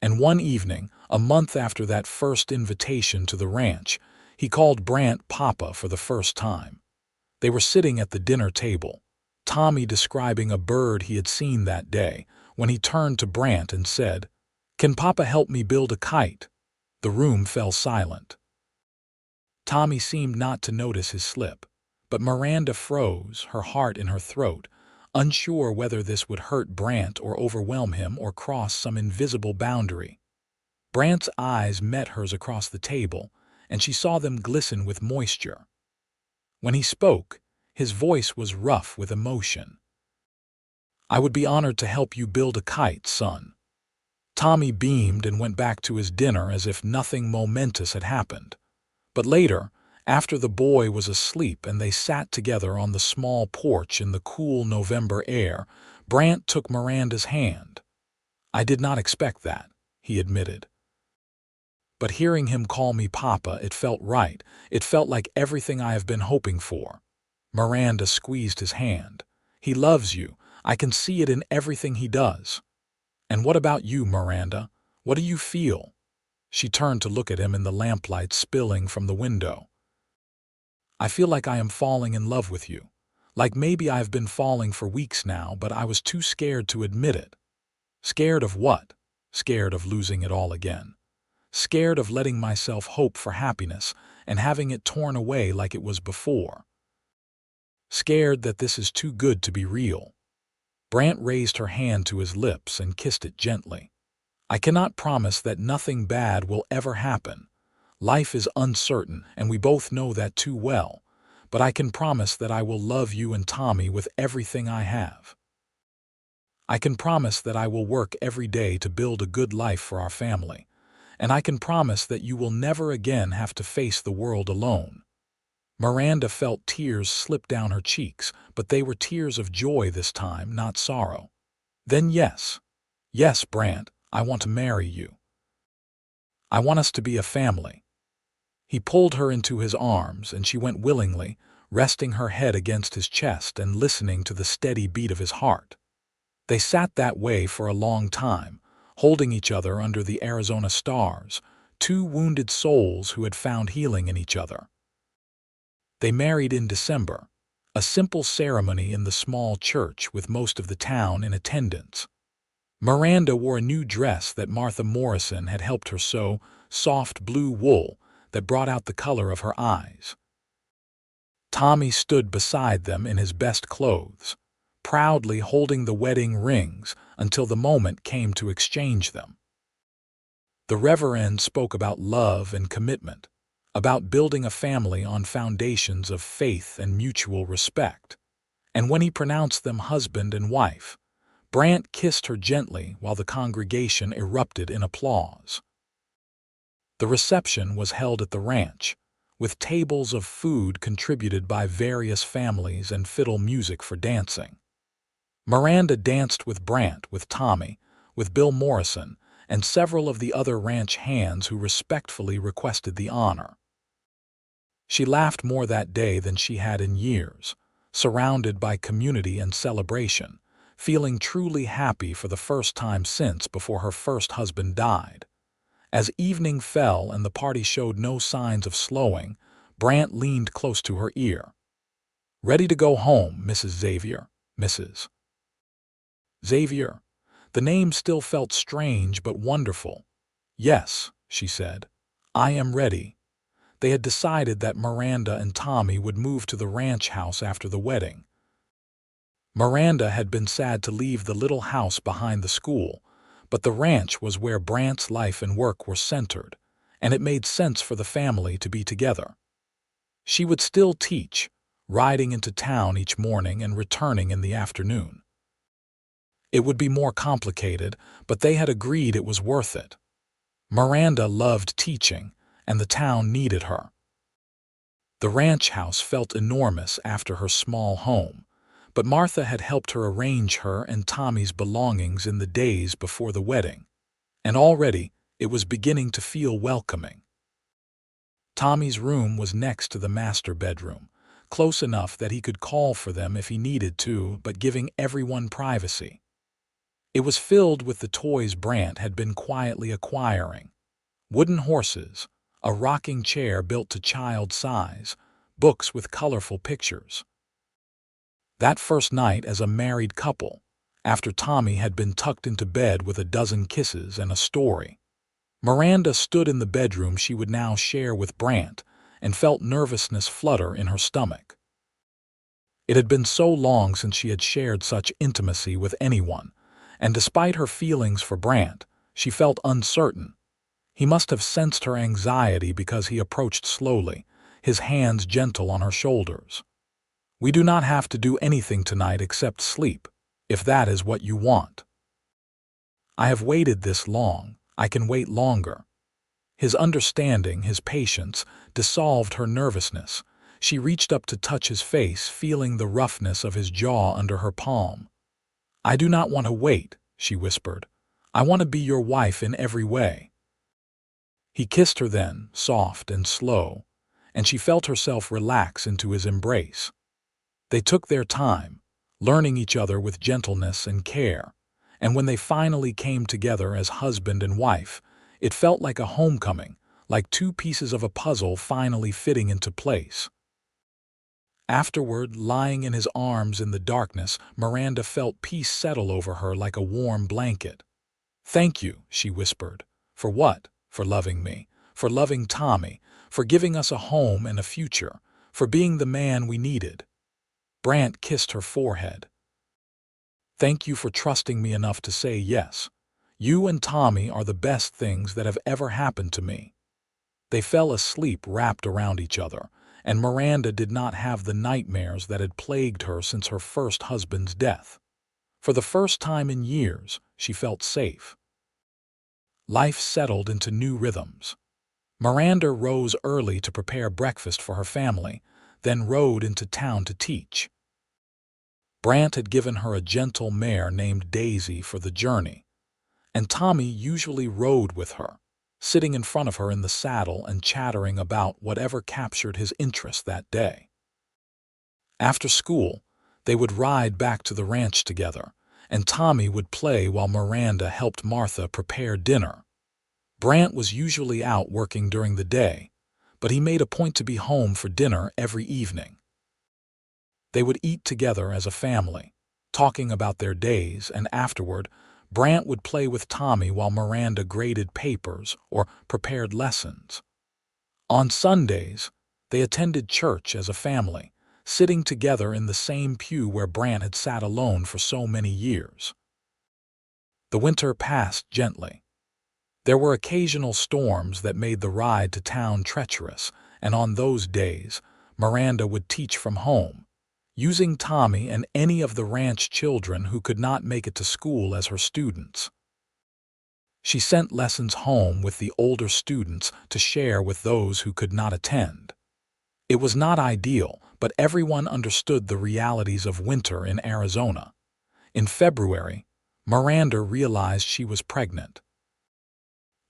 And one evening, a month after that first invitation to the ranch, he called Brandt Papa for the first time. They were sitting at the dinner table, Tommy describing a bird he had seen that day, when he turned to Brandt and said, "Can Papa help me build a kite?" The room fell silent. Tommy seemed not to notice his slip, but Miranda froze, her heart in her throat, unsure whether this would hurt Brandt or overwhelm him or cross some invisible boundary. Brandt's eyes met hers across the table, and she saw them glisten with moisture. When he spoke, his voice was rough with emotion. "I would be honored to help you build a kite, son." Tommy beamed and went back to his dinner as if nothing momentous had happened. But later, after the boy was asleep and they sat together on the small porch in the cool November air, Brandt took Miranda's hand. "I did not expect that," he admitted. "But hearing him call me Papa, it felt right. It felt like everything I have been hoping for." Miranda squeezed his hand. "He loves you. I can see it in everything he does." "And what about you, Miranda? What do you feel?" She turned to look at him in the lamplight spilling from the window. "I feel like I am falling in love with you. Like maybe I have been falling for weeks now, but I was too scared to admit it." "Scared of what?" "Scared of losing it all again. Scared of letting myself hope for happiness and having it torn away like it was before. Scared that this is too good to be real." Brandt raised her hand to his lips and kissed it gently. "I cannot promise that nothing bad will ever happen. Life is uncertain, and we both know that too well. But I can promise that I will love you and Tommy with everything I have. I can promise that I will work every day to build a good life for our family. And I can promise that you will never again have to face the world alone." Miranda felt tears slip down her cheeks, but they were tears of joy this time, not sorrow. "Then yes. Yes, Brandt, I want to marry you. I want us to be a family." He pulled her into his arms, and she went willingly, resting her head against his chest and listening to the steady beat of his heart. They sat that way for a long time, holding each other under the Arizona stars, two wounded souls who had found healing in each other. They married in December, a simple ceremony in the small church with most of the town in attendance. Miranda wore a new dress that Martha Morrison had helped her sew, soft blue wool that brought out the color of her eyes. Tommy stood beside them in his best clothes, proudly holding the wedding rings until the moment came to exchange them. The Reverend spoke about love and commitment, about building a family on foundations of faith and mutual respect. And when he pronounced them husband and wife, Brandt kissed her gently while the congregation erupted in applause. The reception was held at the ranch, with tables of food contributed by various families and fiddle music for dancing. Miranda danced with Brandt, with Tommy, with Bill Morrison, and several of the other ranch hands who respectfully requested the honor. She laughed more that day than she had in years, surrounded by community and celebration, feeling truly happy for the first time since before her first husband died. As evening fell and the party showed no signs of slowing, Brandt leaned close to her ear. "Ready to go home, Mrs. Xavier, Mrs. Xavier." The name still felt strange but wonderful. "Yes," she said, "I am ready." They had decided that Miranda and Tommy would move to the ranch house after the wedding. Miranda had been sad to leave the little house behind the school, but the ranch was where Brandt's life and work were centered, and it made sense for the family to be together. She would still teach, riding into town each morning and returning in the afternoon. It would be more complicated, but they had agreed it was worth it. Miranda loved teaching, and the town needed her. The ranch house felt enormous after her small home, but Martha had helped her arrange her and Tommy's belongings in the days before the wedding, and already it was beginning to feel welcoming. Tommy's room was next to the master bedroom, close enough that he could call for them if he needed to, but giving everyone privacy. It was filled with the toys Brandt had been quietly acquiring: wooden horses, a rocking chair built to child size, books with colorful pictures. That first night as a married couple, after Tommy had been tucked into bed with a dozen kisses and a story, Miranda stood in the bedroom she would now share with Brandt and felt nervousness flutter in her stomach. It had been so long since she had shared such intimacy with anyone, and despite her feelings for Brandt, she felt uncertain. He must have sensed her anxiety because he approached slowly, his hands gentle on her shoulders. "We do not have to do anything tonight except sleep, if that is what you want. I have waited this long, I can wait longer." His understanding, his patience, dissolved her nervousness. She reached up to touch his face, feeling the roughness of his jaw under her palm. "I do not want to wait," she whispered. "I want to be your wife in every way." He kissed her then, soft and slow, and she felt herself relax into his embrace. They took their time, learning each other with gentleness and care, and when they finally came together as husband and wife, it felt like a homecoming, like two pieces of a puzzle finally fitting into place. Afterward, lying in his arms in the darkness, Miranda felt peace settle over her like a warm blanket. "Thank you," she whispered. "For what? For loving me, for loving Tommy, for giving us a home and a future, for being the man we needed." Brandt kissed her forehead. "Thank you for trusting me enough to say yes. You and Tommy are the best things that have ever happened to me." They fell asleep wrapped around each other, and Miranda did not have the nightmares that had plagued her since her first husband's death. For the first time in years, she felt safe. Life settled into new rhythms. Miranda rose early to prepare breakfast for her family, then rode into town to teach. Brandt had given her a gentle mare named Daisy for the journey, and Tommy usually rode with her, sitting in front of her in the saddle and chattering about whatever captured his interest that day. After school, they would ride back to the ranch together, and Tommy would play while Miranda helped Martha prepare dinner. Brandt was usually out working during the day, but he made a point to be home for dinner every evening. They would eat together as a family, talking about their days, and afterward, Brandt would play with Tommy while Miranda graded papers or prepared lessons. On Sundays, they attended church as a family, sitting together in the same pew where Brandt had sat alone for so many years. The winter passed gently. There were occasional storms that made the ride to town treacherous, and on those days, Miranda would teach from home, using Tommy and any of the ranch children who could not make it to school as her students. She sent lessons home with the older students to share with those who could not attend. It was not ideal, but everyone understood the realities of winter in Arizona. In February, Miranda realized she was pregnant.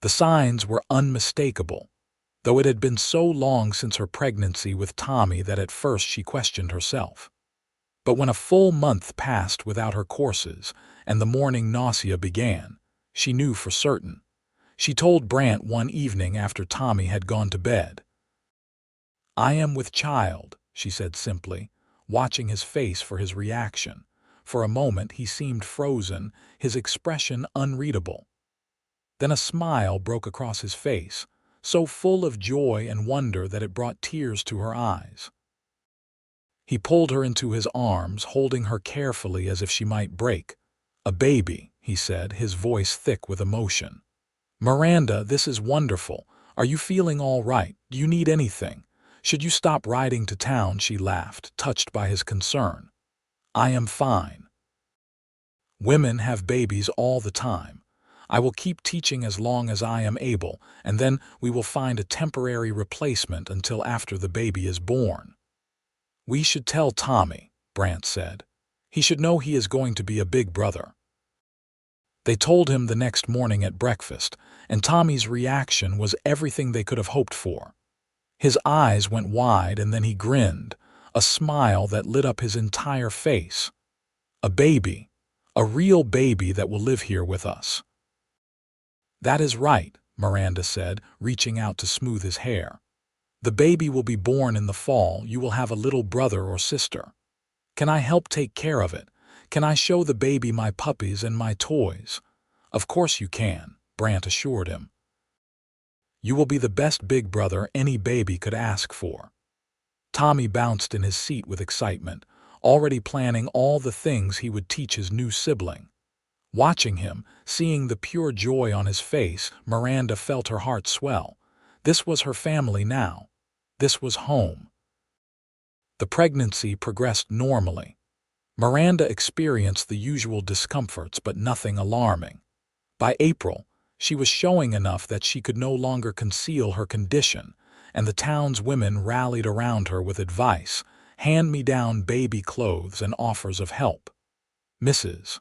The signs were unmistakable, though it had been so long since her pregnancy with Tommy that at first she questioned herself. But when a full month passed without her courses and the morning nausea began, she knew for certain. She told Brandt one evening after Tommy had gone to bed. "I am with child," she said simply, watching his face for his reaction. For a moment he seemed frozen, his expression unreadable. Then a smile broke across his face, so full of joy and wonder that it brought tears to her eyes. He pulled her into his arms, holding her carefully as if she might break. "A baby," he said, his voice thick with emotion. "Miranda, this is wonderful. Are you feeling all right? Do you need anything? Should you stop riding to town?" she laughed, touched by his concern. "I am fine. Women have babies all the time. I will keep teaching as long as I am able, and then we will find a temporary replacement until after the baby is born." "We should tell Tommy," Brandt said. "He should know he is going to be a big brother." They told him the next morning at breakfast, and Tommy's reaction was everything they could have hoped for. His eyes went wide and then he grinned, a smile that lit up his entire face. "A baby, a real baby that will live here with us." "That is right," Miranda said, reaching out to smooth his hair. "The baby will be born in the fall. You will have a little brother or sister. Can I help take care of it? Can I show the baby my puppies and my toys?" "Of course you can," Brandt assured him. "You will be the best big brother any baby could ask for." Tommy bounced in his seat with excitement, already planning all the things he would teach his new sibling. Watching him, seeing the pure joy on his face, Miranda felt her heart swell. This was her family now. This was home. The pregnancy progressed normally. Miranda experienced the usual discomforts, but nothing alarming. By April, she was showing enough that she could no longer conceal her condition, and the town's women rallied around her with advice, hand-me-down baby clothes, and offers of help. Mrs.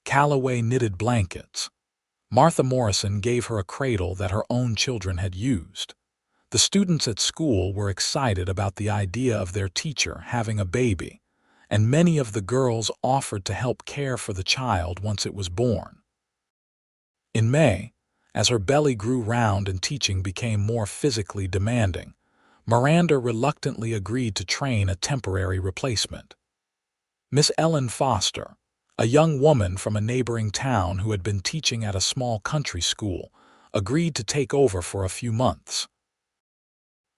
Calloway knitted blankets. Martha Morrison gave her a cradle that her own children had used. The students at school were excited about the idea of their teacher having a baby, and many of the girls offered to help care for the child once it was born. In May, as her belly grew round and teaching became more physically demanding, Miranda reluctantly agreed to train a temporary replacement. Miss Ellen Foster, a young woman from a neighboring town who had been teaching at a small country school, agreed to take over for a few months.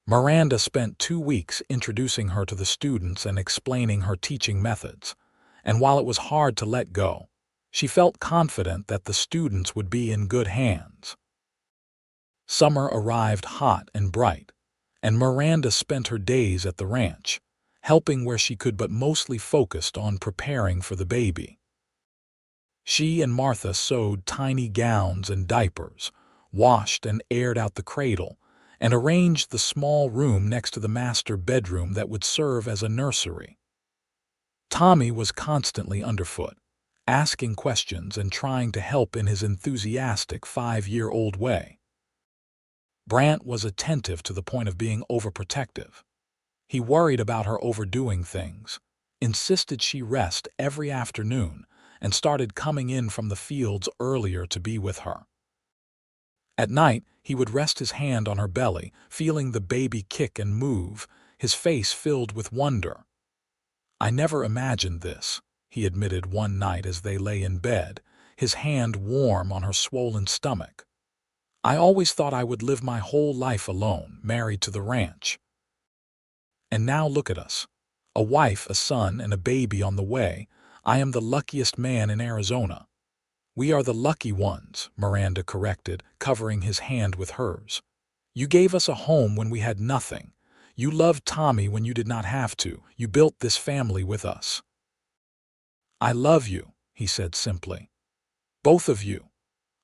Miranda spent 2 weeks introducing her to the students and explaining her teaching methods, and while it was hard to let go, she felt confident that the students would be in good hands. Summer arrived hot and bright, and Miranda spent her days at the ranch, helping where she could but mostly focused on preparing for the baby. She and Martha sewed tiny gowns and diapers, washed and aired out the cradle, and arranged the small room next to the master bedroom that would serve as a nursery. Tommy was constantly underfoot, asking questions and trying to help in his enthusiastic 5-year-old way. Brandt was attentive to the point of being overprotective. He worried about her overdoing things, insisted she rest every afternoon, and started coming in from the fields earlier to be with her. At night, he would rest his hand on her belly, feeling the baby kick and move, his face filled with wonder. "I never imagined this," he admitted one night as they lay in bed, his hand warm on her swollen stomach. "I always thought I would live my whole life alone, married to the ranch. And now look at us. A wife, a son, and a baby on the way. I am the luckiest man in Arizona." "We are the lucky ones," Miranda corrected, covering his hand with hers. "You gave us a home when we had nothing. You loved Tommy when you did not have to. You built this family with us." "I love you," he said simply. "Both of you.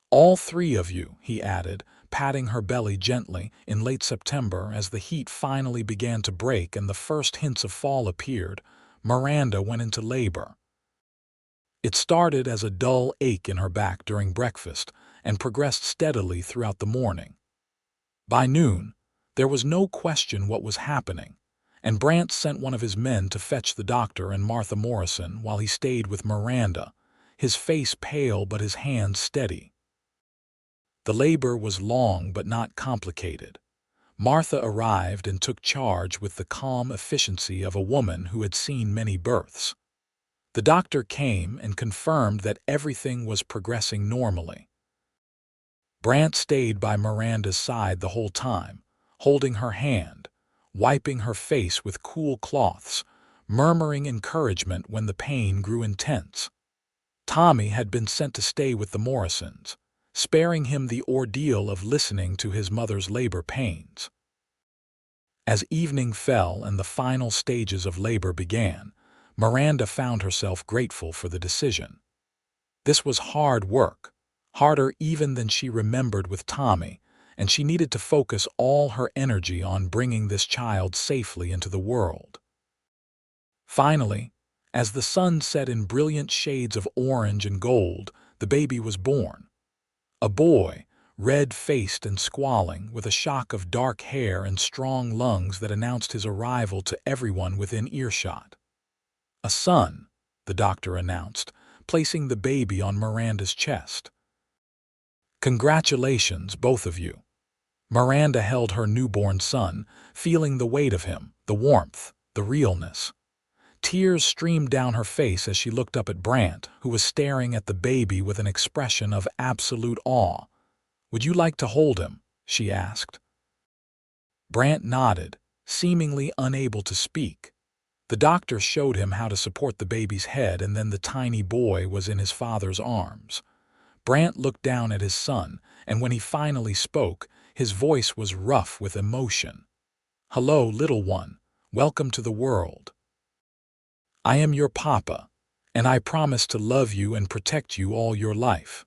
All 3 of you," he added, patting her belly gently. In late September, as the heat finally began to break and the first hints of fall appeared, Miranda went into labor. It started as a dull ache in her back during breakfast and progressed steadily throughout the morning. By noon, there was no question what was happening, and Brandt sent one of his men to fetch the doctor and Martha Morrison while he stayed with Miranda, his face pale but his hands steady. The labor was long but not complicated. Martha arrived and took charge with the calm efficiency of a woman who had seen many births. The doctor came and confirmed that everything was progressing normally. Brandt stayed by Miranda's side the whole time, holding her hand, wiping her face with cool cloths, murmuring encouragement when the pain grew intense. Tommy had been sent to stay with the Morrisons, sparing him the ordeal of listening to his mother's labor pains. As evening fell and the final stages of labor began, Miranda found herself grateful for the decision. This was hard work, harder even than she remembered with Tommy, and she needed to focus all her energy on bringing this child safely into the world. Finally, as the sun set in brilliant shades of orange and gold, the baby was born. A boy, red-faced and squalling, with a shock of dark hair and strong lungs that announced his arrival to everyone within earshot. "A son," the doctor announced, placing the baby on Miranda's chest. "Congratulations, both of you." Miranda held her newborn son, feeling the weight of him, the warmth, the realness. Tears streamed down her face as she looked up at Brandt, who was staring at the baby with an expression of absolute awe. "Would you like to hold him?" she asked. Brandt nodded, seemingly unable to speak. The doctor showed him how to support the baby's head, and then the tiny boy was in his father's arms. Brandt looked down at his son, and when he finally spoke, his voice was rough with emotion. "Hello, little one. Welcome to the world. I am your papa, and I promise to love you and protect you all your life."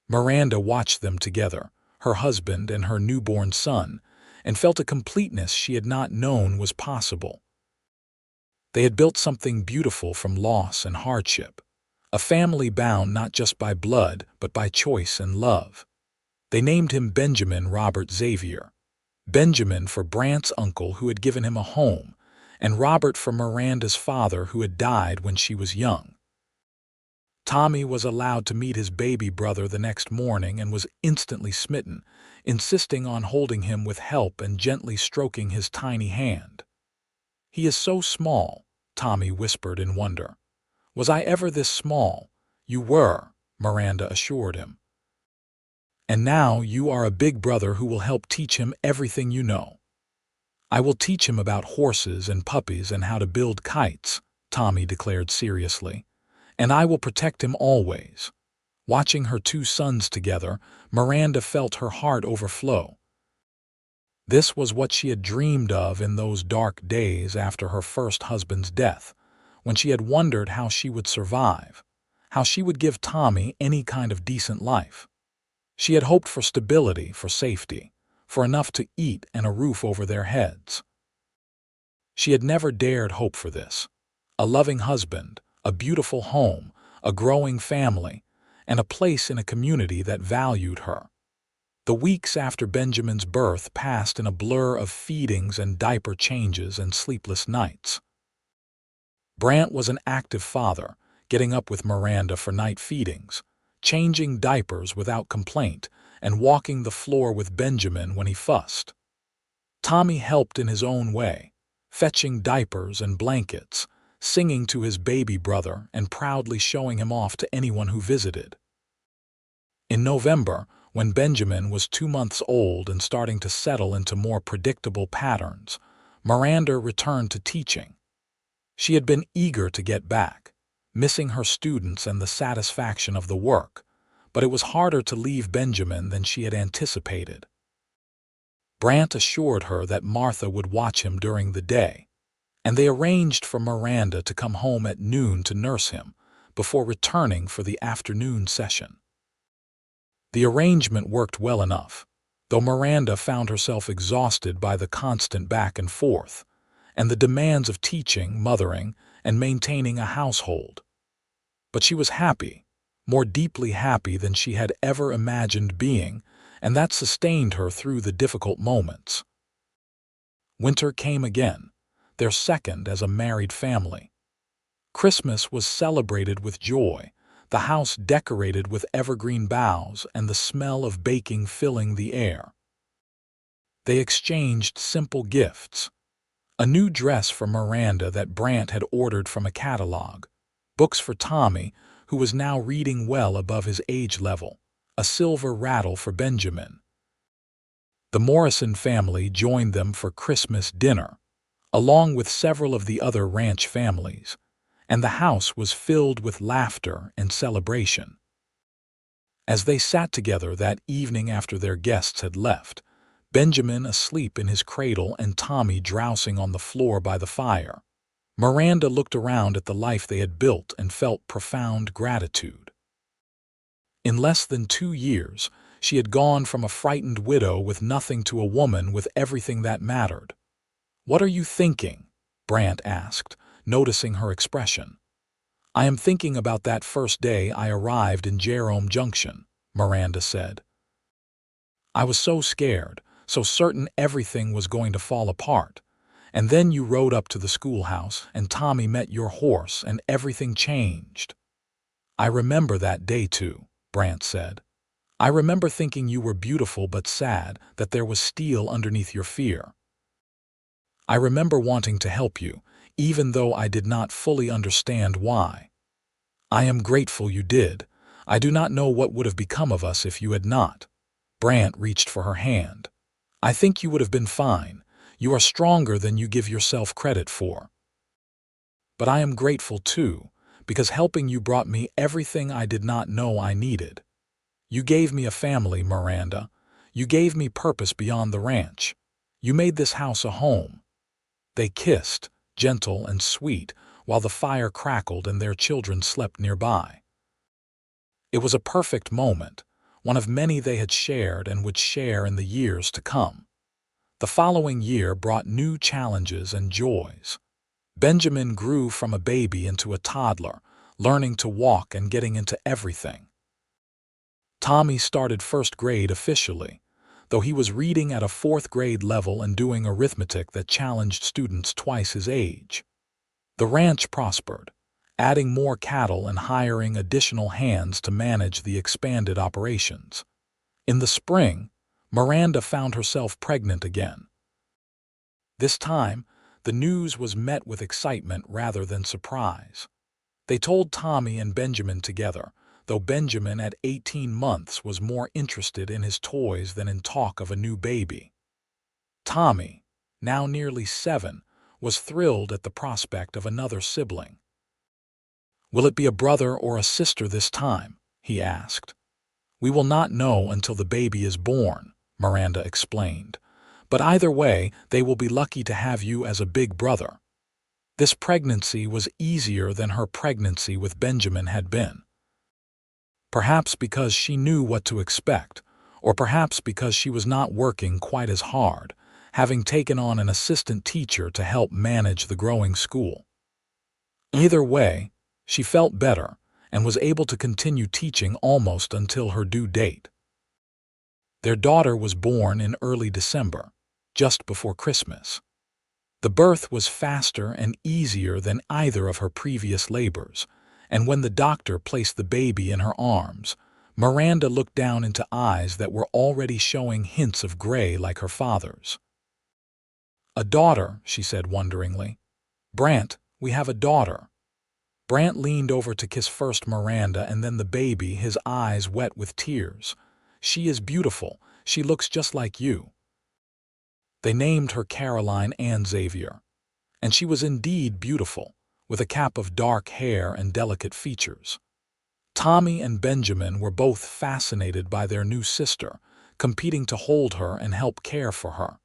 Miranda watched them together, her husband and her newborn son, and felt a completeness she had not known was possible. They had built something beautiful from loss and hardship, a family bound not just by blood but by choice and love. They named him Benjamin Robert Xavier. Benjamin for Brandt's uncle who had given him a home, and Robert for Miranda's father who had died when she was young. Tommy was allowed to meet his baby brother the next morning and was instantly smitten, insisting on holding him with help and gently stroking his tiny hand. "He is so small," Tommy whispered in wonder. "Was I ever this small?" "You were," Miranda assured him. "And now you are a big brother who will help teach him everything you know." "I will teach him about horses and puppies and how to build kites," Tommy declared seriously. "And I will protect him always." Watching her two sons together, Miranda felt her heart overflow. This was what she had dreamed of in those dark days after her first husband's death, when she had wondered how she would survive, how she would give Tommy any kind of decent life. She had hoped for stability, for safety, for enough to eat and a roof over their heads. She had never dared hope for this: a loving husband, a beautiful home, a growing family, and a place in a community that valued her. The weeks after Benjamin's birth passed in a blur of feedings and diaper changes and sleepless nights. Brandt was an active father, getting up with Miranda for night feedings, changing diapers without complaint, and walking the floor with Benjamin when he fussed. Tommy helped in his own way, fetching diapers and blankets, singing to his baby brother and proudly showing him off to anyone who visited. In November, when Benjamin was 2 months old and starting to settle into more predictable patterns, Miranda returned to teaching. She had been eager to get back, missing her students and the satisfaction of the work, but it was harder to leave Benjamin than she had anticipated. Brandt assured her that Martha would watch him during the day, and they arranged for Miranda to come home at noon to nurse him, before returning for the afternoon session. The arrangement worked well enough, though Miranda found herself exhausted by the constant back and forth, and the demands of teaching, mothering, and maintaining a household. But she was happy, more deeply happy than she had ever imagined being, and that sustained her through the difficult moments. Winter came again, their second as a married family. Christmas was celebrated with joy, the house decorated with evergreen boughs and the smell of baking filling the air. They exchanged simple gifts: a new dress for Miranda that Brandt had ordered from a catalog, books for Tommy, who was now reading well above his age level, a silver rattle for Benjamin. The Morrison family joined them for Christmas dinner, along with several of the other ranch families, and the house was filled with laughter and celebration. As they sat together that evening after their guests had left, Benjamin asleep in his cradle and Tommy drowsing on the floor by the fire, Miranda looked around at the life they had built and felt profound gratitude. In less than 2 years, she had gone from a frightened widow with nothing to a woman with everything that mattered. "What are you thinking?" Brandt asked, noticing her expression. "I am thinking about that first day I arrived in Jerome Junction," Miranda said. "I was so scared, so certain everything was going to fall apart. And then you rode up to the schoolhouse, and Tommy met your horse, and everything changed." "I remember that day too," Brandt said. "I remember thinking you were beautiful but sad, that there was steel underneath your fear. I remember wanting to help you, even though I did not fully understand why. I am grateful you did. I do not know what would have become of us if you had not." Brandt reached for her hand. "I think you would have been fine. You are stronger than you give yourself credit for. But I am grateful too, because helping you brought me everything I did not know I needed. You gave me a family, Miranda. You gave me purpose beyond the ranch. You made this house a home." They kissed, gentle and sweet, while the fire crackled and their children slept nearby. It was a perfect moment, one of many they had shared and would share in the years to come. The following year brought new challenges and joys. Benjamin grew from a baby into a toddler, learning to walk and getting into everything. Tommy started first grade officially, though he was reading at a fourth grade level and doing arithmetic that challenged students twice his age. The ranch prospered, adding more cattle and hiring additional hands to manage the expanded operations. In the spring, Miranda found herself pregnant again. This time, the news was met with excitement rather than surprise. They told Tommy and Benjamin together, though Benjamin at 18 months was more interested in his toys than in talk of a new baby. Tommy, now nearly 7, was thrilled at the prospect of another sibling. "Will it be a brother or a sister this time?" he asked. "We will not know until the baby is born," Miranda explained. "But either way, they will be lucky to have you as a big brother." This pregnancy was easier than her pregnancy with Benjamin had been. Perhaps because she knew what to expect, or perhaps because she was not working quite as hard, having taken on an assistant teacher to help manage the growing school. Either way, she felt better and was able to continue teaching almost until her due date. Their daughter was born in early December, just before Christmas. The birth was faster and easier than either of her previous labors, and when the doctor placed the baby in her arms, Miranda looked down into eyes that were already showing hints of gray like her father's. "A daughter," she said wonderingly. "Brandt, we have a daughter." Brandt leaned over to kiss first Miranda and then the baby, his eyes wet with tears. "She is beautiful. She looks just like you." They named her Caroline Ann Xavier, and she was indeed beautiful, with a cap of dark hair and delicate features. Tommy and Benjamin were both fascinated by their new sister, competing to hold her and help care for her.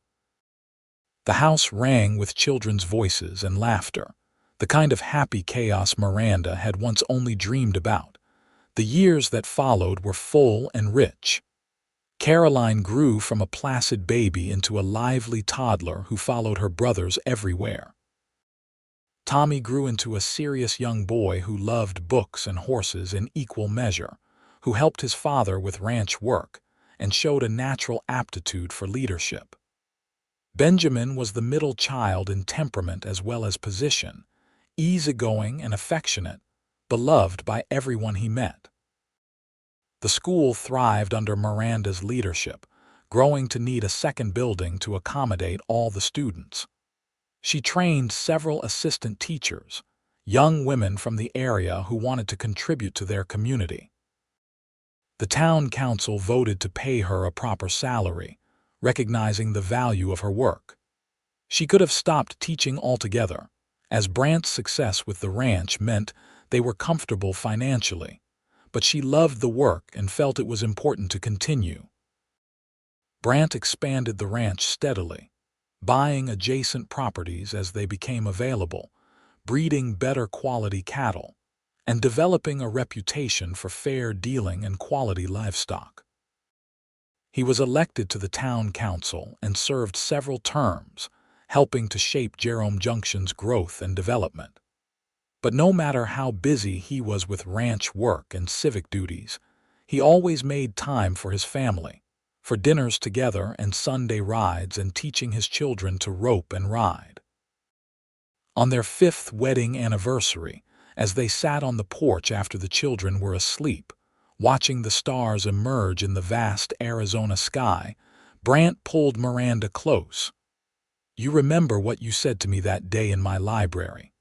The house rang with children's voices and laughter, the kind of happy chaos Miranda had once only dreamed about. The years that followed were full and rich. Caroline grew from a placid baby into a lively toddler who followed her brothers everywhere. Tommy grew into a serious young boy who loved books and horses in equal measure, who helped his father with ranch work, and showed a natural aptitude for leadership. Benjamin was the middle child in temperament as well as position, easygoing and affectionate, beloved by everyone he met. The school thrived under Miranda's leadership, growing to need a second building to accommodate all the students. She trained several assistant teachers, young women from the area who wanted to contribute to their community. The town council voted to pay her a proper salary, recognizing the value of her work. She could have stopped teaching altogether, as Brandt's success with the ranch meant they were comfortable financially, but she loved the work and felt it was important to continue. Brandt expanded the ranch steadily, buying adjacent properties as they became available, breeding better quality cattle, and developing a reputation for fair dealing and quality livestock. He was elected to the town council and served several terms, helping to shape Jerome Junction's growth and development. But no matter how busy he was with ranch work and civic duties, he always made time for his family, for dinners together and Sunday rides and teaching his children to rope and ride. On their 5th wedding anniversary, as they sat on the porch after the children were asleep, watching the stars emerge in the vast Arizona sky, Brandt pulled Miranda close. "You remember what you said to me that day in my library,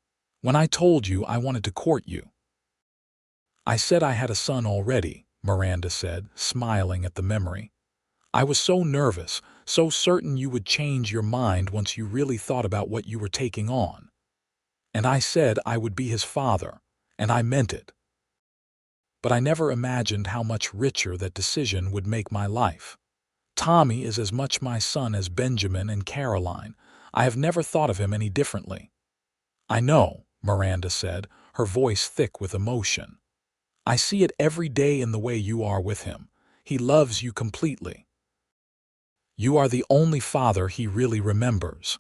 when I told you I wanted to court you?" "I said I had a son already," Miranda said, smiling at the memory. "I was so nervous, so certain you would change your mind once you really thought about what you were taking on. And I said I would be his father, and I meant it. But I never imagined how much richer that decision would make my life. Tommy is as much my son as Benjamin and Caroline. I have never thought of him any differently." "I know," Miranda said, her voice thick with emotion. "I see it every day in the way you are with him. He loves you completely. You are the only father he really remembers.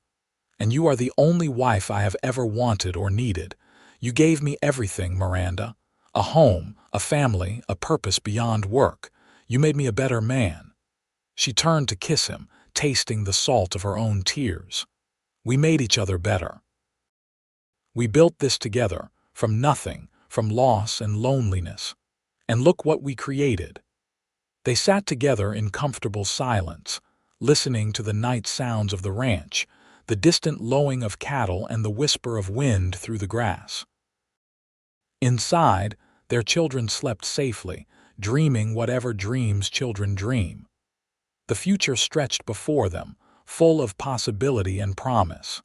And you are the only wife I have ever wanted or needed. You gave me everything, Miranda. A home, a family, a purpose beyond work. You made me a better man." She turned to kiss him, tasting the salt of her own tears. "We made each other better. We built this together, from nothing, from loss and loneliness. And look what we created." They sat together in comfortable silence, listening to the night sounds of the ranch, the distant lowing of cattle and the whisper of wind through the grass. Inside, their children slept safely, dreaming whatever dreams children dream. The future stretched before them, full of possibility and promise.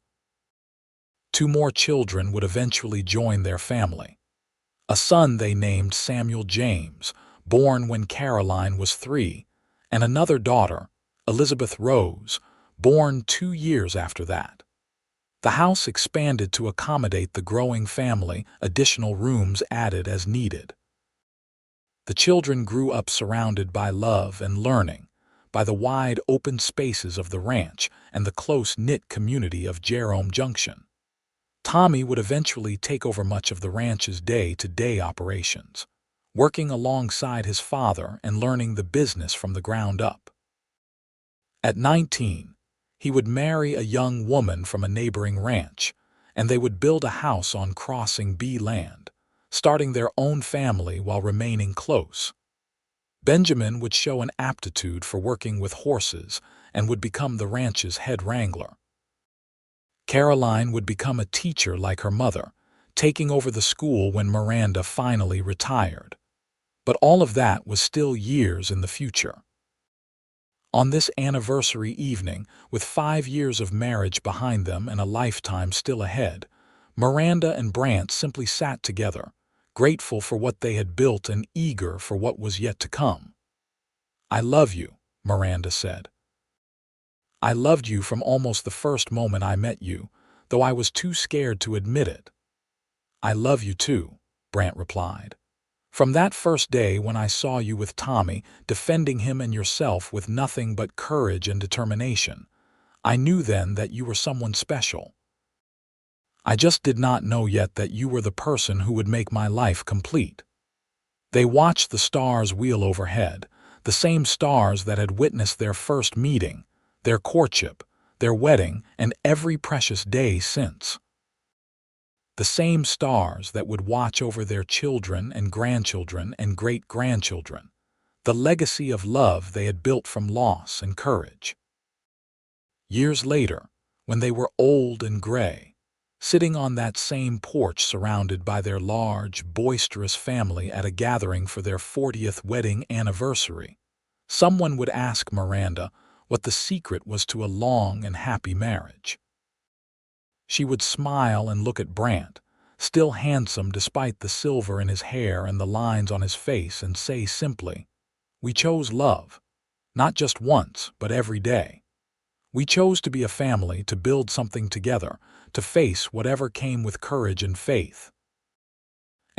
2 more children would eventually join their family. A son they named Samuel James, born when Caroline was 3, and another daughter, Elizabeth Rose, born 2 years after that. The house expanded to accommodate the growing family, additional rooms added as needed. The children grew up surrounded by love and learning, by the wide open spaces of the ranch and the close-knit community of Jerome Junction. Tommy would eventually take over much of the ranch's day-to-day operations, working alongside his father and learning the business from the ground up. At 19, he would marry a young woman from a neighboring ranch, and they would build a house on Crossing B land, starting their own family while remaining close. Benjamin would show an aptitude for working with horses and would become the ranch's head wrangler. Caroline would become a teacher like her mother, taking over the school when Miranda finally retired. But all of that was still years in the future. On this anniversary evening, with 5 years of marriage behind them and a lifetime still ahead, Miranda and Brandt simply sat together, grateful for what they had built and eager for what was yet to come. "I love you," Miranda said. "I loved you from almost the first moment I met you, though I was too scared to admit it." "I love you too," Brandt replied. "From that first day when I saw you with Tommy, defending him and yourself with nothing but courage and determination, I knew then that you were someone special. I just did not know yet that you were the person who would make my life complete." They watched the stars wheel overhead, the same stars that had witnessed their first meeting, their courtship, their wedding, and every precious day since. The same stars that would watch over their children and grandchildren and great-grandchildren, the legacy of love they had built from loss and courage. Years later, when they were old and gray, sitting on that same porch surrounded by their large, boisterous family at a gathering for their 40th wedding anniversary, someone would ask Miranda what the secret was to a long and happy marriage. She would smile and look at Brandt, still handsome despite the silver in his hair and the lines on his face, and say simply, "We chose love, not just once, but every day. We chose to be a family, to build something together, to face whatever came with courage and faith."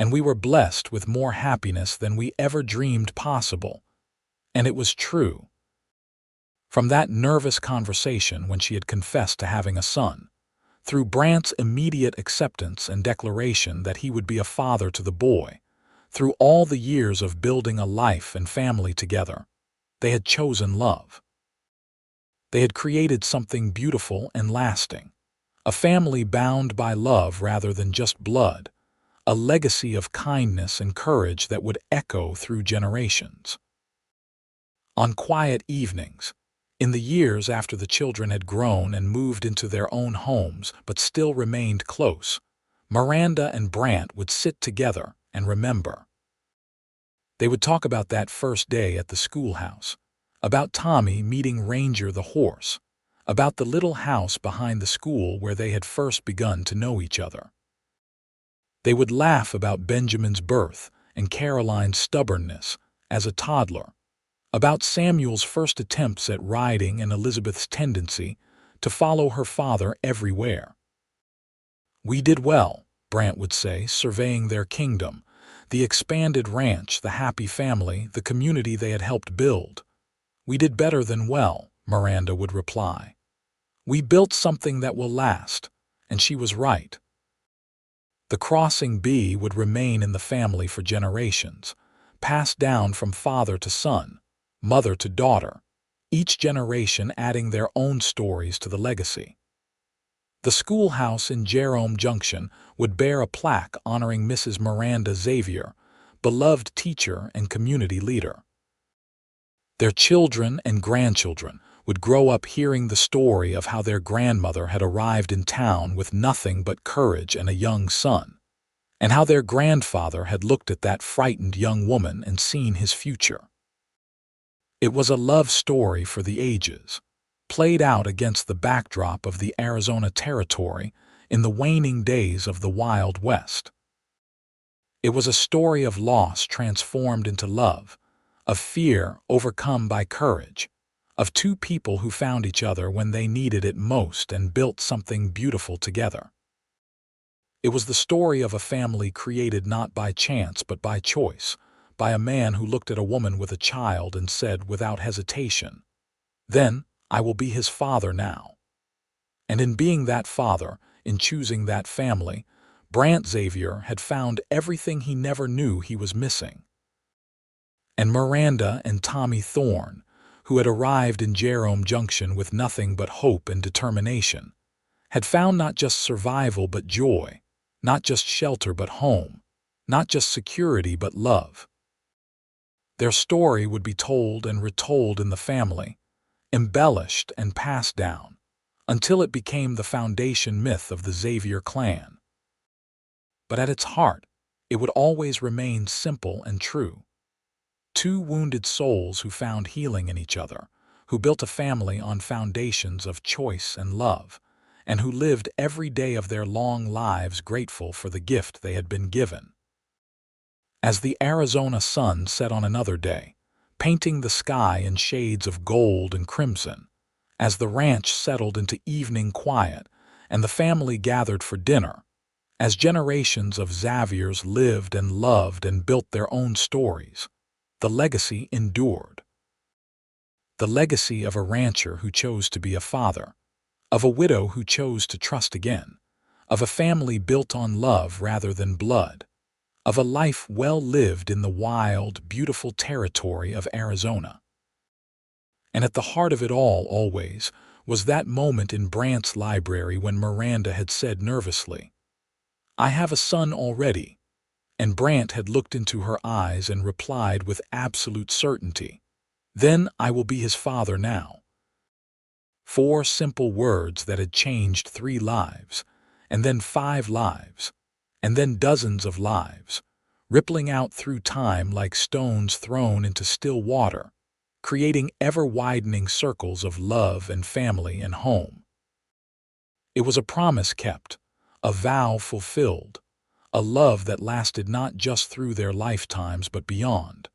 and we were blessed with more happiness than we ever dreamed possible. And it was true. From that nervous conversation when she had confessed to having a son, through Brandt's immediate acceptance and declaration that he would be a father to the boy, through all the years of building a life and family together, they had chosen love. They had created something beautiful and lasting, a family bound by love rather than just blood, a legacy of kindness and courage that would echo through generations. On quiet evenings, in the years after the children had grown and moved into their own homes but still remained close, Miranda and Brandt would sit together and remember. They would talk about that first day at the schoolhouse, about Tommy meeting Ranger the horse, about the little house behind the school where they had first begun to know each other. They would laugh about Benjamin's birth and Caroline's stubbornness as a toddler, about Samuel's first attempts at riding and Elizabeth's tendency to follow her father everywhere. "We did well," Brandt would say, surveying their kingdom, the expanded ranch, the happy family, the community they had helped build. "We did better than well," Miranda would reply. "We built something that will last," and she was right. The crossing bee would remain in the family for generations, passed down from father to son, mother to daughter, each generation adding their own stories to the legacy. The schoolhouse in Jerome Junction would bear a plaque honoring Mrs. Miranda Xavier, beloved teacher and community leader. Their children and grandchildren would grow up hearing the story of how their grandmother had arrived in town with nothing but courage and a young son, and how their grandfather had looked at that frightened young woman and seen his future. It was a love story for the ages, played out against the backdrop of the Arizona Territory in the waning days of the Wild West. It was a story of loss transformed into love, of fear overcome by courage, of two people who found each other when they needed it most and built something beautiful together. It was the story of a family created not by chance but by choice, by a man who looked at a woman with a child and said without hesitation, "Then I will be his father now." And in being that father, in choosing that family, Brandt Xavier had found everything he never knew he was missing. And Miranda and Tommy Thorne, who had arrived in Jerome Junction with nothing but hope and determination, had found not just survival but joy, not just shelter but home, not just security but love. Their story would be told and retold in the family, embellished and passed down, until it became the foundation myth of the Xavier clan. But at its heart, it would always remain simple and true. Two wounded souls who found healing in each other, who built a family on foundations of choice and love, and who lived every day of their long lives grateful for the gift they had been given. As the Arizona sun set on another day, painting the sky in shades of gold and crimson, as the ranch settled into evening quiet and the family gathered for dinner, as generations of Xaviers lived and loved and built their own stories, the legacy endured. The legacy of a rancher who chose to be a father, of a widow who chose to trust again, of a family built on love rather than blood, of a life well lived in the wild, beautiful territory of Arizona. And at the heart of it all, always, was that moment in Brandt's library when Miranda had said nervously, "I have a son already," and Brandt had looked into her eyes and replied with absolute certainty, "Then I will be his father now." 4 simple words that had changed 3 lives, and then 5 lives, and then dozens of lives, rippling out through time like stones thrown into still water, creating ever-widening circles of love and family and home. It was a promise kept, a vow fulfilled, a love that lasted not just through their lifetimes but beyond,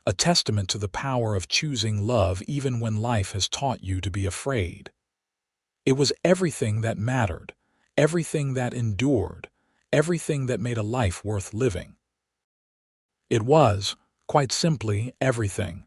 a testament to the power of choosing love even when life has taught you to be afraid. It was everything that mattered, everything that endured, everything that made a life worth living. It was, quite simply, everything.